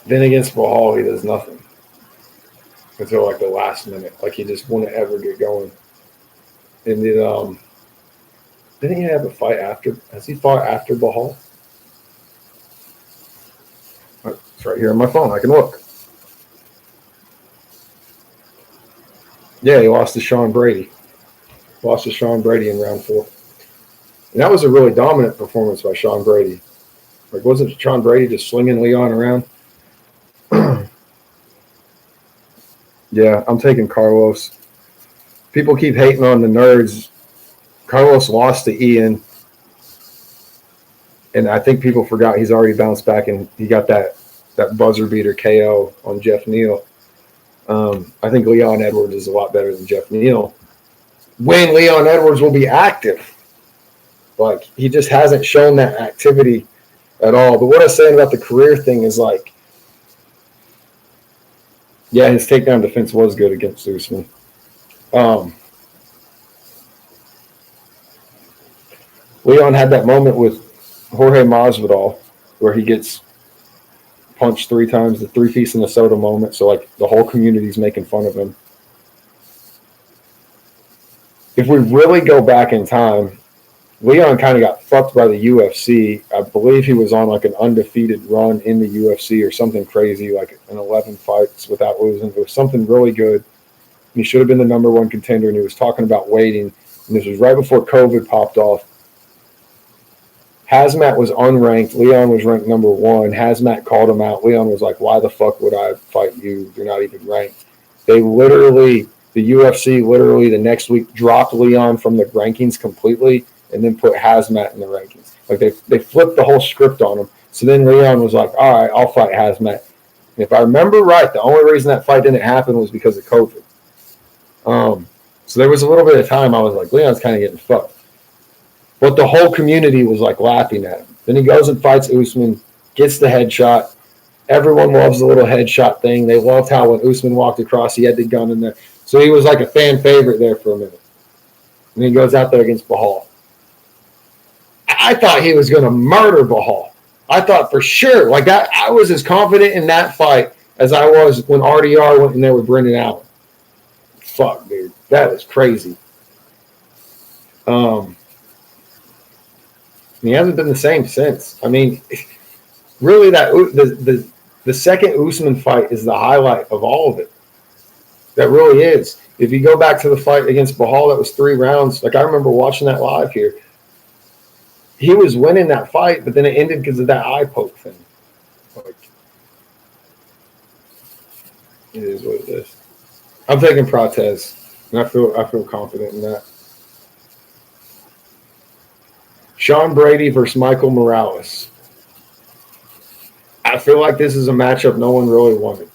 Speaker 1: Then against Bahal, he does nothing until like the last minute. Like he just wouldn't ever get going. And then, didn't he have a fight after? Has he fought after Bahal? It's right here on my phone. I can look. Yeah, he lost to Sean Brady. Lost to Sean Brady in round 4. And that was a really dominant performance by Sean Brady. Like, wasn't Sean Brady just slinging Leon around? Yeah, I'm taking Carlos. People keep hating on the nerds. Carlos lost to Ian. And I think people forgot he's already bounced back and he got that buzzer beater KO on Jeff Neal. I think Leon Edwards is a lot better than Jeff Neal. When Leon Edwards will be active. Like, he just hasn't shown that activity at all. But what I was saying about the career thing is, like, yeah, his takedown defense was good against Usman. Leon had that moment with Jorge Masvidal where he gets punched 3 times, the 3-piece in the soda moment. So, like, the whole community's making fun of him. If we really go back in time, Leon kind of got fucked by the UFC. I believe he was on like an undefeated run in the UFC or something crazy, like an 11 fights without losing. It was something really good. He should have been the number 1 contender, and he was talking about waiting. And this was right before COVID popped off. Hazmat was unranked. Leon was ranked number 1. Hazmat called him out. Leon was like, why the fuck would I fight you? You're not even ranked. They literally, the UFC literally the next week dropped Leon from the rankings completely and then put Hazmat in the rankings. Like, they flipped the whole script on him. So then Leon was like, all right, I'll fight Hazmat. And if I remember right, the only reason that fight didn't happen was because of COVID. So there was a little bit of time I was like, Leon's kind of getting fucked. But the whole community was like laughing at him. Then he goes and fights Usman, gets the headshot. Everyone loves the little headshot thing. They loved how when Usman walked across, he had the gun in there. So he was like a fan favorite there for a minute. And he goes out there against Bahal. I thought he was going to murder Bahal. I thought for sure. Like that, I was as confident in that fight as I was when RDR went in there with Brendan Allen. Fuck, dude. That is crazy. He hasn't been the same since. I mean, really, that the second Usman fight is the highlight of all of it. That really is. If you go back to the fight against Bahal, that was 3 rounds. Like I remember watching that live here. He was winning that fight, but then it ended because of that eye poke thing. Like, it is what it is. I'm taking Prates, and I feel confident in that. Sean Brady versus Michael Morales. I feel like this is a matchup no one really wanted.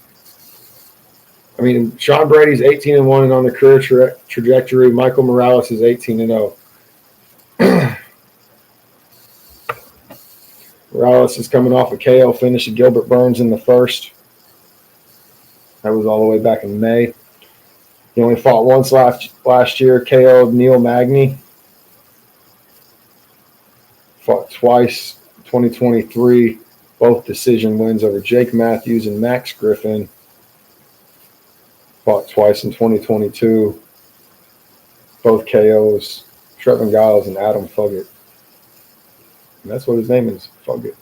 Speaker 1: I mean, Sean Brady's 18-1 and on the career trajectory. Michael Morales is 18-0. Morales is coming off a KO finish of Gilbert Burns in the first. That was all the way back in May. He only fought once last year, KO'd Neil Magny. Fought twice, 2023, both decision wins over Jake Matthews and Max Griffin. Fought twice in 2022, both KOs, Trevin Giles and Adam Fuggett. And that's what his name is, Fuggett.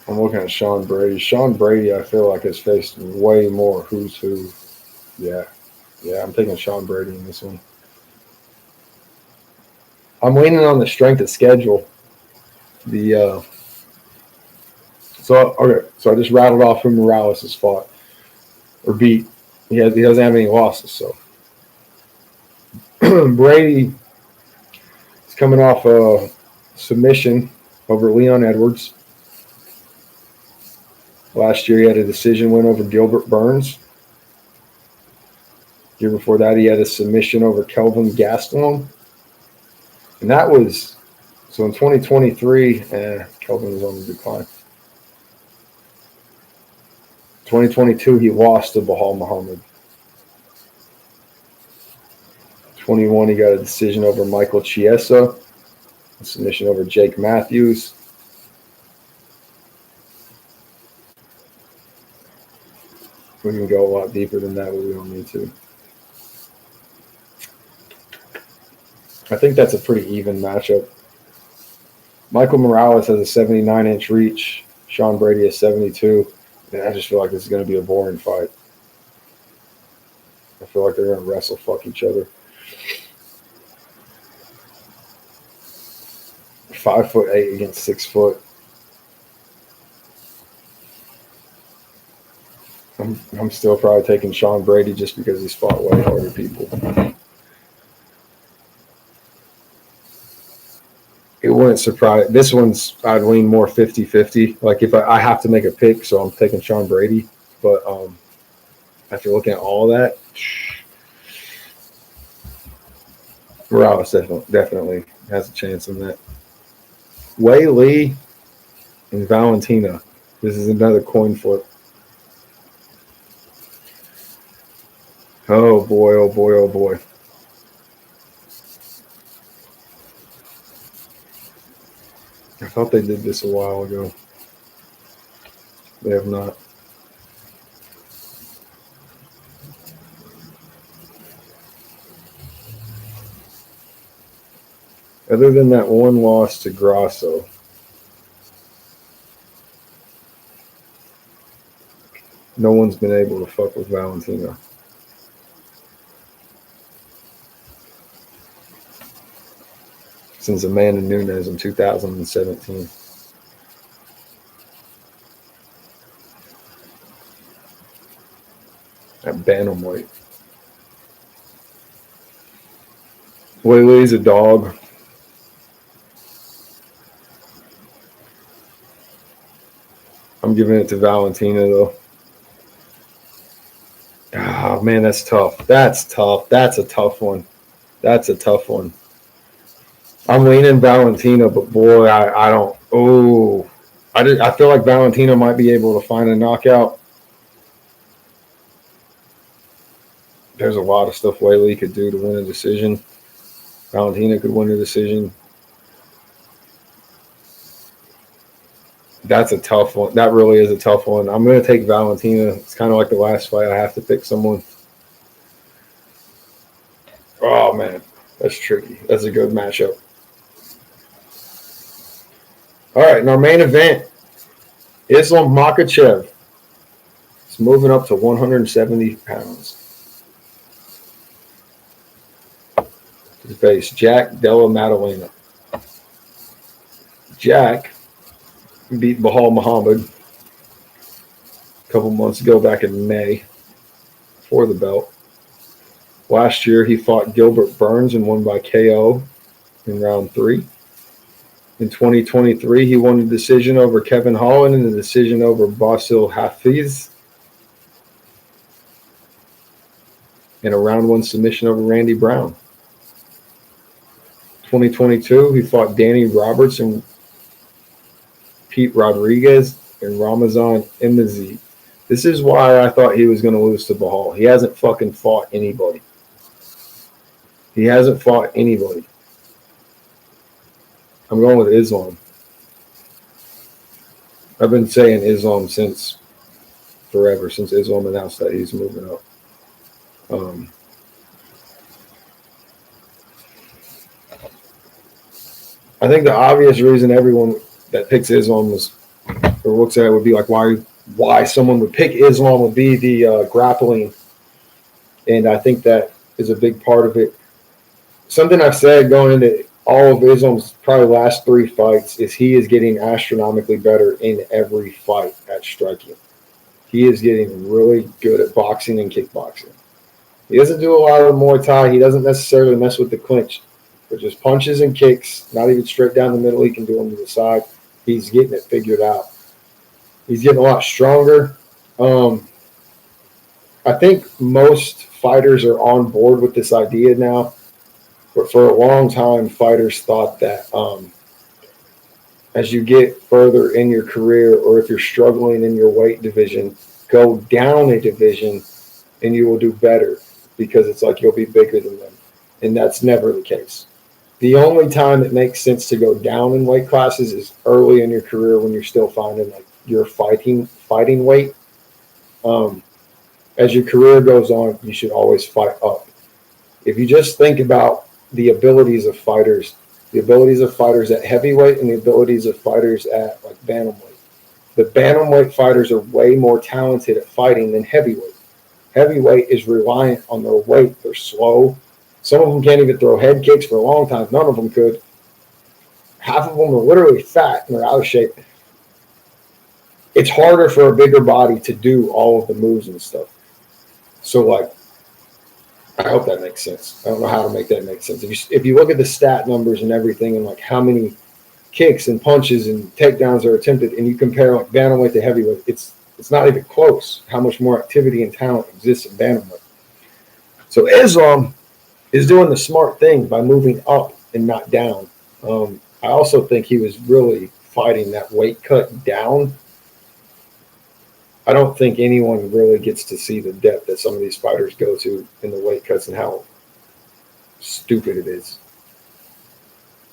Speaker 1: I'm looking at Sean Brady. Sean Brady, I feel like, has faced way more who's who. Yeah, I'm taking Sean Brady in this one. I'm leaning on the strength of schedule. So I just rattled off who Morales has fought or beat. He doesn't have any losses. So Brady is coming off a submission over Leon Edwards. Last year he had a decision win over Gilbert Burns. The year before that he had a submission over Kelvin Gastelum. And that was, so in 2023, Kelvin was on the decline. 2022, he lost to Bahal Muhammad. 21, he got a decision over Michael Chiesa, a submission over Jake Matthews. We can go a lot deeper than that, but we don't need to. I think that's a pretty even matchup. Michael Morales has a 79-inch reach. Sean Brady has 72. And I just feel like this is going to be a boring fight. I feel like they're going to wrestle fuck each other. 5'8" against 6 foot. I'm still probably taking Sean Brady just because he's fought way harder people. It wouldn't surprise. This one's, I'd lean more 50-50. Like if I have to make a pick, so I'm taking Sean Brady. But after looking at all that, Morales definitely has a chance in that. Wei Lee and Valentina. This is another coin flip. Oh boy, oh boy, oh boy. I thought they did this a while ago. They have not. Other than that one loss to Grasso, no one's been able to fuck with Valentina. Since Amanda Nunes in 2017. At bantamweight. Wei Lee's a dog. I'm giving it to Valentina, though. Oh, man, that's tough. That's tough. That's a tough one. That's a tough one. I'm leaning Valentina, but boy, I don't. Oh, I feel like Valentina might be able to find a knockout. There's a lot of stuff Weili could do to win a decision. Valentina could win a decision. That's a tough one. That really is a tough one. I'm going to take Valentina. It's kind of like the last fight. I have to pick someone. Oh, man. That's tricky. That's a good matchup. All right. In our main event, Islam Makhachev is moving up to 170 pounds to face Jack Della Maddalena. Jack beat Bahal Muhammad a couple months ago back in May for the belt. Last year, he fought Gilbert Burns and won by KO in round 3. In 2023, he won a decision over Kevin Holland and a decision over Basil Hafiz, and a round 1 submission over Randy Brown. 2022, he fought Danny Roberts and Pete Rodriguez and Ramazan Imazzi. This is why I thought he was going to lose to Bahal. He hasn't fucking fought anybody. He hasn't fought anybody. I'm going with Islam. I've been saying Islam since forever, since Islam announced that he's moving up. I think the obvious reason everyone that picks Islam was, or looks at it, would be like why someone would pick Islam would be the grappling, and I think that is a big part of it. Something I've said going into all of Islam's probably last 3 fights is he is getting astronomically better in every fight at striking. He is getting really good at boxing and kickboxing. He doesn't do a lot of Muay Thai. He doesn't necessarily mess with the clinch, but just punches and kicks, not even straight down the middle. He can do them to the side. He's getting it figured out. He's getting a lot stronger. I think most fighters are on board with this idea now. But for a long time, fighters thought that as you get further in your career, or if you're struggling in your weight division, go down a division and you will do better because it's like you'll be bigger than them. And that's never the case. The only time it makes sense to go down in weight classes is early in your career when you're still finding like your fighting weight. As your career goes on, you should always fight up. If you just think about the abilities of fighters at heavyweight and the abilities of fighters at like bantamweight. The bantamweight fighters are way more talented at fighting than heavyweight. Heavyweight is reliant on their weight. They're slow. Some of them can't even throw head kicks for a long time. None of them could. Half of them are literally fat and they're out of shape. It's harder for a bigger body to do all of the moves and stuff. So like, I hope that makes sense. I don't know how to make that make sense. If you look at the stat numbers and everything and like how many kicks and punches and takedowns are attempted and you compare like bantamweight to heavyweight, it's not even close how much more activity and talent exists in bantamweight. So Islam is doing the smart thing by moving up and not down. I also think he was really fighting that weight cut down. I don't think anyone really gets to see the depth that some of these fighters go to in the weight cuts and how stupid it is.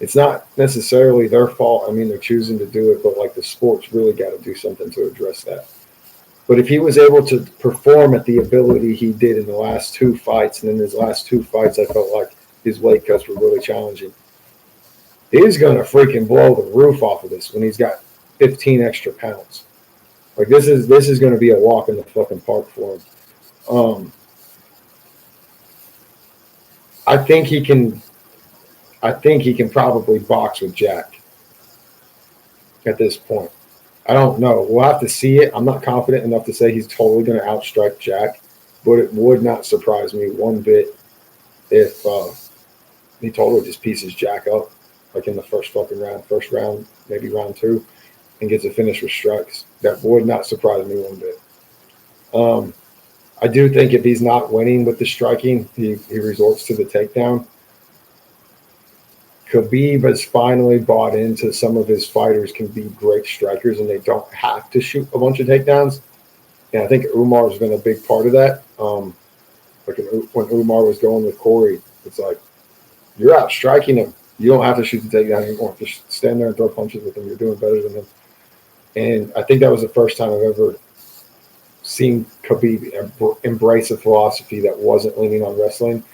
Speaker 1: It's not necessarily their fault. I mean, they're choosing to do it, but like the sport's really got to do something to address that. But if he was able to perform at the ability he did in the last 2 fights, and in his last 2 fights, I felt like his weight cuts were really challenging. He's going to freaking blow the roof off of this when he's got 15 extra pounds. Like this is going to be a walk in the fucking park for him. I think he can probably box with Jack at this point. I don't know. We'll have to see it. I'm not confident enough to say he's totally going to outstrike Jack, but it would not surprise me one bit if he totally just pieces Jack up, like in the first round, maybe round 2. and gets a finish with strikes. That would not surprise me one bit. I do think if he's not winning with the striking, he resorts to the takedown. Khabib has finally bought into some of his fighters can be great strikers and they don't have to shoot a bunch of takedowns. And I think Umar's been a big part of that. Like when Umar was going with Corey, it's like you're out striking him. You don't have to shoot the takedown anymore. Just stand there and throw punches with him. You're doing better than him. And I think that was the first time I've ever seen Khabib embrace a philosophy that wasn't leaning on wrestling.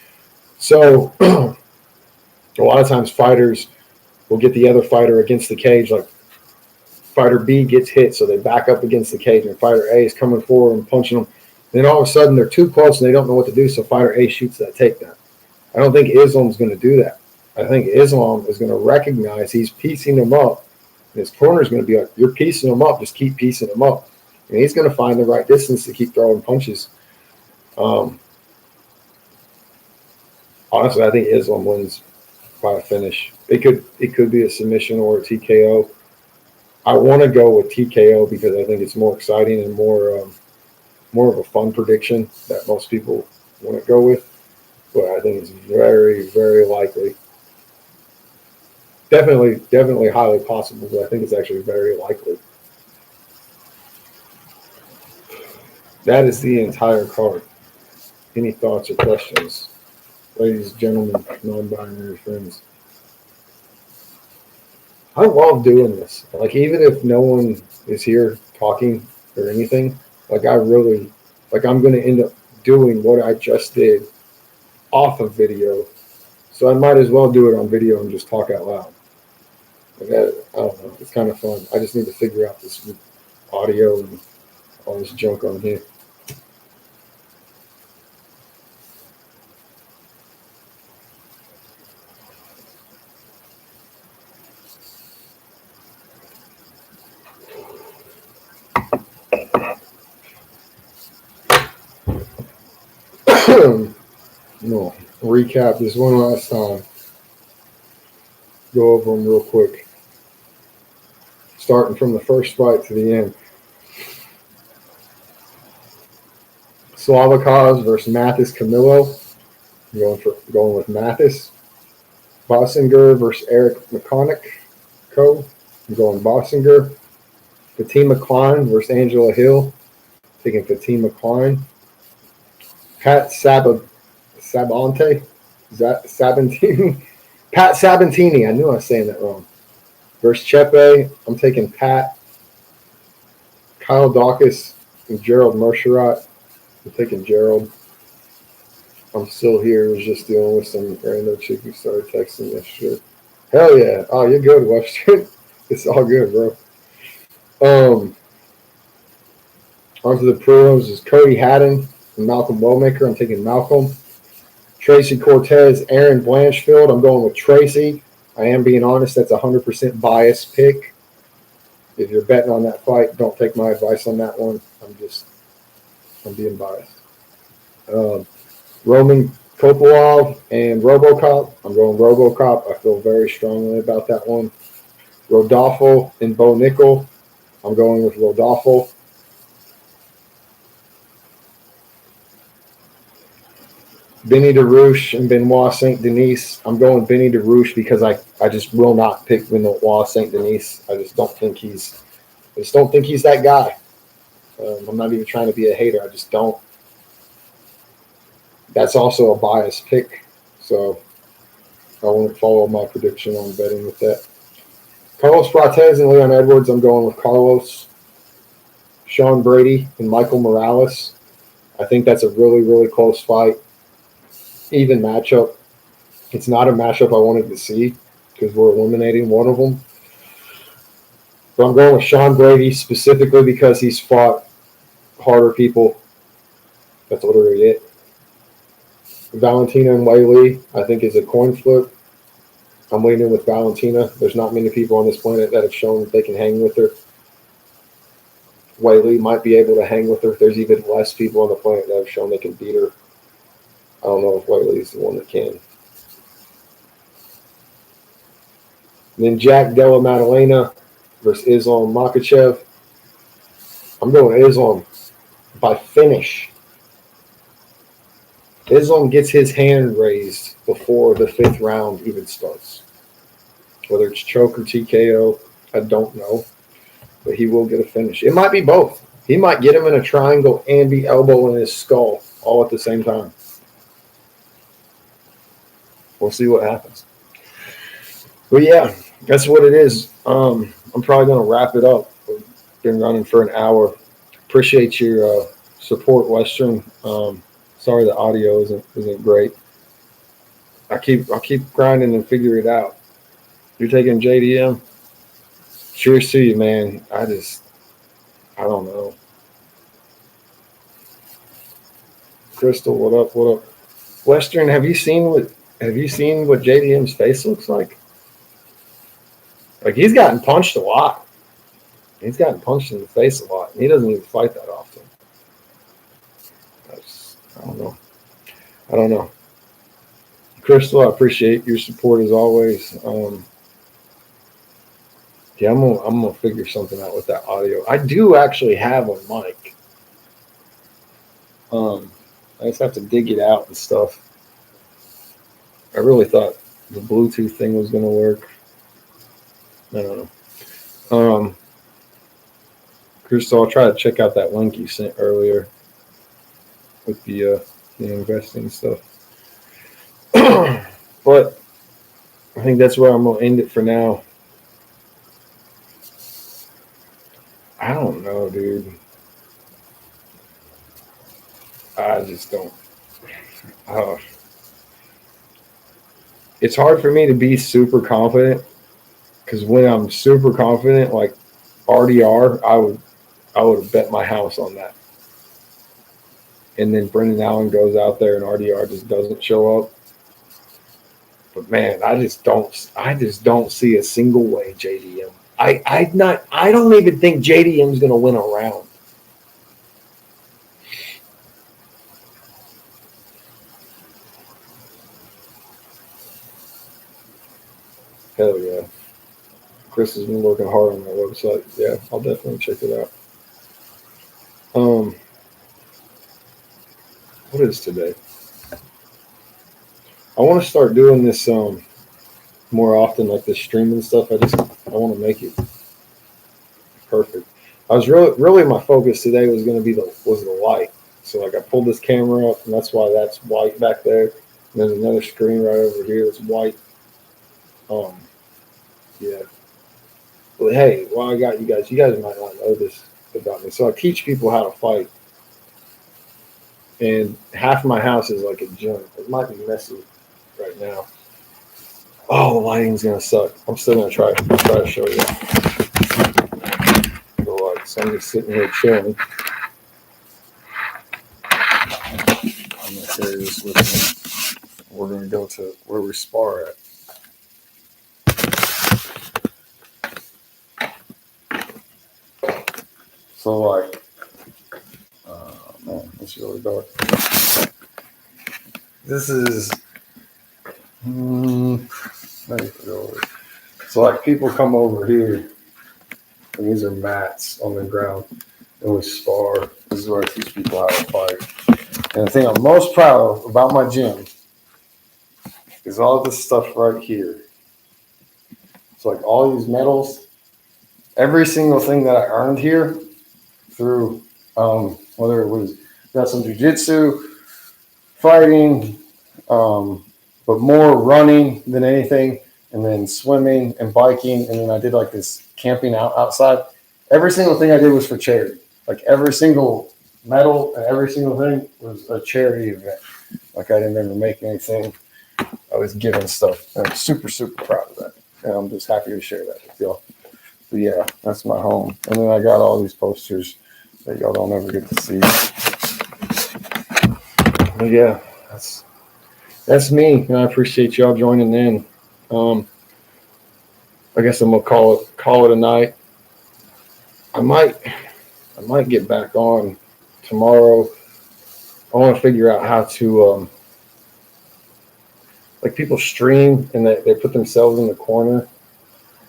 Speaker 1: So a lot of times fighters will get the other fighter against the cage, like fighter B gets hit, so they back up against the cage, and fighter A is coming forward and punching them. Then all of a sudden they're too close and they don't know what to do, so fighter A shoots that takedown. I don't think Islam's going to do that. I think Islam is going to recognize he's piecing them up, and his corner is going to be like, you're piecing them up, just keep piecing them up. And he's going to find the right distance to keep throwing punches. Honestly, I think Islam wins by a finish. It could be a submission or a TKO. I want to go with TKO because I think it's more exciting and more of a fun prediction that most people want to go with. But I think it's very, very likely. Definitely highly possible, but I think it's actually very likely. That is the entire card. Any thoughts or questions? Ladies, gentlemen, non-binary friends. I love doing this. Like, even if no one is here talking or anything, like, I'm going to end up doing what I just did off of video. So I might as well do it on video and just talk out loud. Like, I don't know. It's kind of fun. I just need to figure out this audio and all this junk on here. No, recap this one last time. Go over them real quick. Starting from the first fight to the end. Slavakos versus Mathis Camilo. I'm going with Mathis. Bossinger versus Eric McConaughey. I'm going Bossinger. Fatima Klein versus Angela Hill. Taking Fatima Klein. Pat Sabante. Sabantini. Pat Sabatini. I knew I was saying that wrong. Versus Chepe. I'm taking Pat. Kyle Dawkins and Gerald Mercherat. I'm taking Gerald. I'm still here. I was just dealing with some random chick who started texting yesterday. Hell yeah. Oh, you're good, Western. It's all good, bro. On to the pros is Cody Haddon and Malcolm Wellmaker. I'm taking Malcolm. Tracy Cortez, Aaron Blanchfield. I'm going with Tracy. I am being honest. That's a 100% biased pick. If you're betting on that fight, don't take my advice on that one. I'm being biased. Roman Kopolov and RoboCop. I'm going RoboCop. I feel very strongly about that one. Rodolfo and Bo Nickel. I'm going with Rodolfo. Benny DeRouche and Benoit St. Denis. I'm going Benny DeRouche because I just will not pick Benoit St. Denis. I just don't think he's that guy. I'm not even trying to be a hater. I just don't. That's also a biased pick. So I won't follow my prediction on betting with that. Carlos Prates and Leon Edwards. I'm going with Carlos. Sean Brady and Michael Morales. I think that's a really, really close fight. Even matchup. It's not a matchup I wanted to see because we're eliminating one of them. But I'm going with Sean Brady specifically because he's fought harder people. That's literally it. Valentina and Weili, I think, is a coin flip. I'm leaning with Valentina. There's not many people on this planet that have shown that they can hang with her. Weili might be able to hang with her. There's even less people on the planet that have shown they can beat her. I don't know if Weili is the one that can. And then Jack Della Maddalena versus Islam Makhachev. I'm going Islam by finish. Islam gets his hand raised before the 5th round even starts. Whether it's choke or TKO, I don't know. But he will get a finish. It might be both. He might get him in a triangle and be elbowing his skull all at the same time. We'll see what happens. But yeah, that's what it is. I'm probably going to wrap it up. We've been running for an hour. Appreciate your support, Western. Sorry the audio isn't great. I'll keep grinding and figure it out. You're taking JDM? Cheers to you, man. I don't know. Crystal, what up? What up? Western, have you seen what JDM's face looks like? Like, he's gotten punched a lot. He's gotten punched in the face a lot. And he doesn't even fight that often. I don't know. Crystal, I appreciate your support as always. Yeah, I'm gonna figure something out with that audio. I do actually have a mic. I just have to dig it out and stuff. I really thought the Bluetooth thing was gonna work. I don't know. Crystal, I'll try to check out that link you sent earlier with the investing stuff. But I think that's where I'm gonna end it for now. I don't know, dude. I just don't. It's hard for me to be super confident because when I'm super confident, like RDR, I would have bet my house on that. And then Brendan Allen goes out there and RDR just doesn't show up. But man, I just don't see a single way JDM. I don't even think JDM's gonna win a round. Hell yeah. Chris has been working hard on that website. Yeah, I'll definitely check it out. What is today? I want to start doing this more often, like this streaming stuff. I want to make it perfect. I was really my focus today was going to be the light. So like I pulled this camera up, and that's why that's white back there. And there's another screen right over here that's white. Yeah. But hey, while I got you guys might not know this about me. So I teach people how to fight. And half of my house is like a gym. It might be messy right now. Oh, the lighting's gonna suck. I'm still gonna try to show you. So I'm just sitting here chilling. I'm gonna carry this with me. We're gonna go to where we spar at. So like, man, it's really dark. This is, so like people come over here, and these are mats on the ground, and we spar. This is where I teach people how to fight. And the thing I'm most proud of about my gym is all this stuff right here. It's like all these medals, every single thing that I earned here through, whether it was got some jiu-jitsu, fighting, but more running than anything, and then swimming and biking, and then I did like this camping outside. Every single thing I did was for charity. Like every single medal and every single thing was a charity event. Like I didn't ever make anything. I was giving stuff. And I'm super, super proud of that. And I'm just happy to share that with y'all. But yeah, that's my home. And then I got all these posters that y'all don't ever get to see. But yeah, that's me. And I appreciate y'all joining in. I guess I'm gonna call it a night. I might get back on tomorrow. I want to figure out how to like people stream and they put themselves in the corner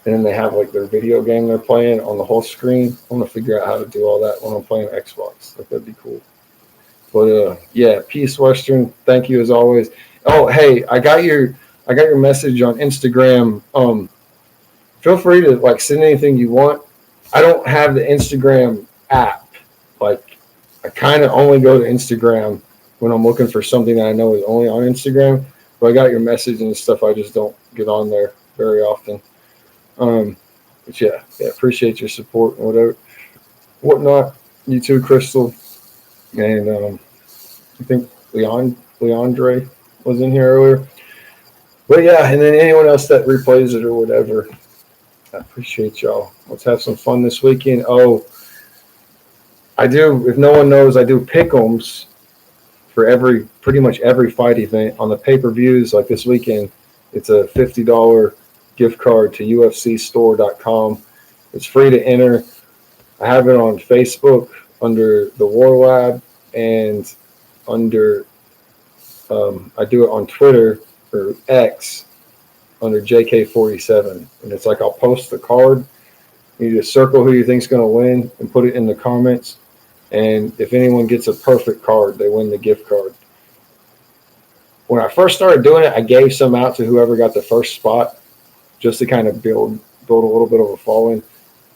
Speaker 1: and then they have like their video game they're playing on the whole screen. I'm gonna figure out how to do all that when I'm playing Xbox. Like, that'd be cool. But yeah, Peace Western. Thank you as always. Oh, hey, I got your message on Instagram. Feel free to like send anything you want. I don't have the Instagram app. Like, I kind of only go to Instagram when I'm looking for something that I know is only on Instagram. But I got your message and stuff. I just don't get on there very often. But yeah, appreciate your support and whatnot. You too, Crystal. And I think Leandre was in here earlier. But yeah, and then anyone else that replays it or whatever, I appreciate y'all. Let's have some fun this weekend. Oh, I do, if no one knows, I do pick'ems for pretty much every fight event on the pay-per-views. Like this weekend, it's a $50 gift card to UFCstore.com. It's free to enter. I have it on Facebook under the War Lab, and under I do it on Twitter or X under JK47, and it's like I'll post the card. You just circle who you think's going to win and put it in the comments. And if anyone gets a perfect card, they win the gift card. When I first started doing it, I gave some out to whoever got the first spot, just to kind of build a little bit of a following.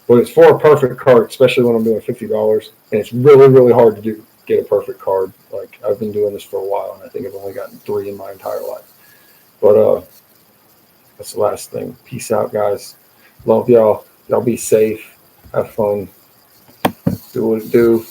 Speaker 1: But it's for a perfect card, especially when I'm doing $50, and it's really, really hard to get a perfect card. Like, I've been doing this for a while, and I think I've only gotten 3 in my entire life. But that's the last thing. Peace out, guys. Love y'all. Y'all be safe. Have fun. Do what it do.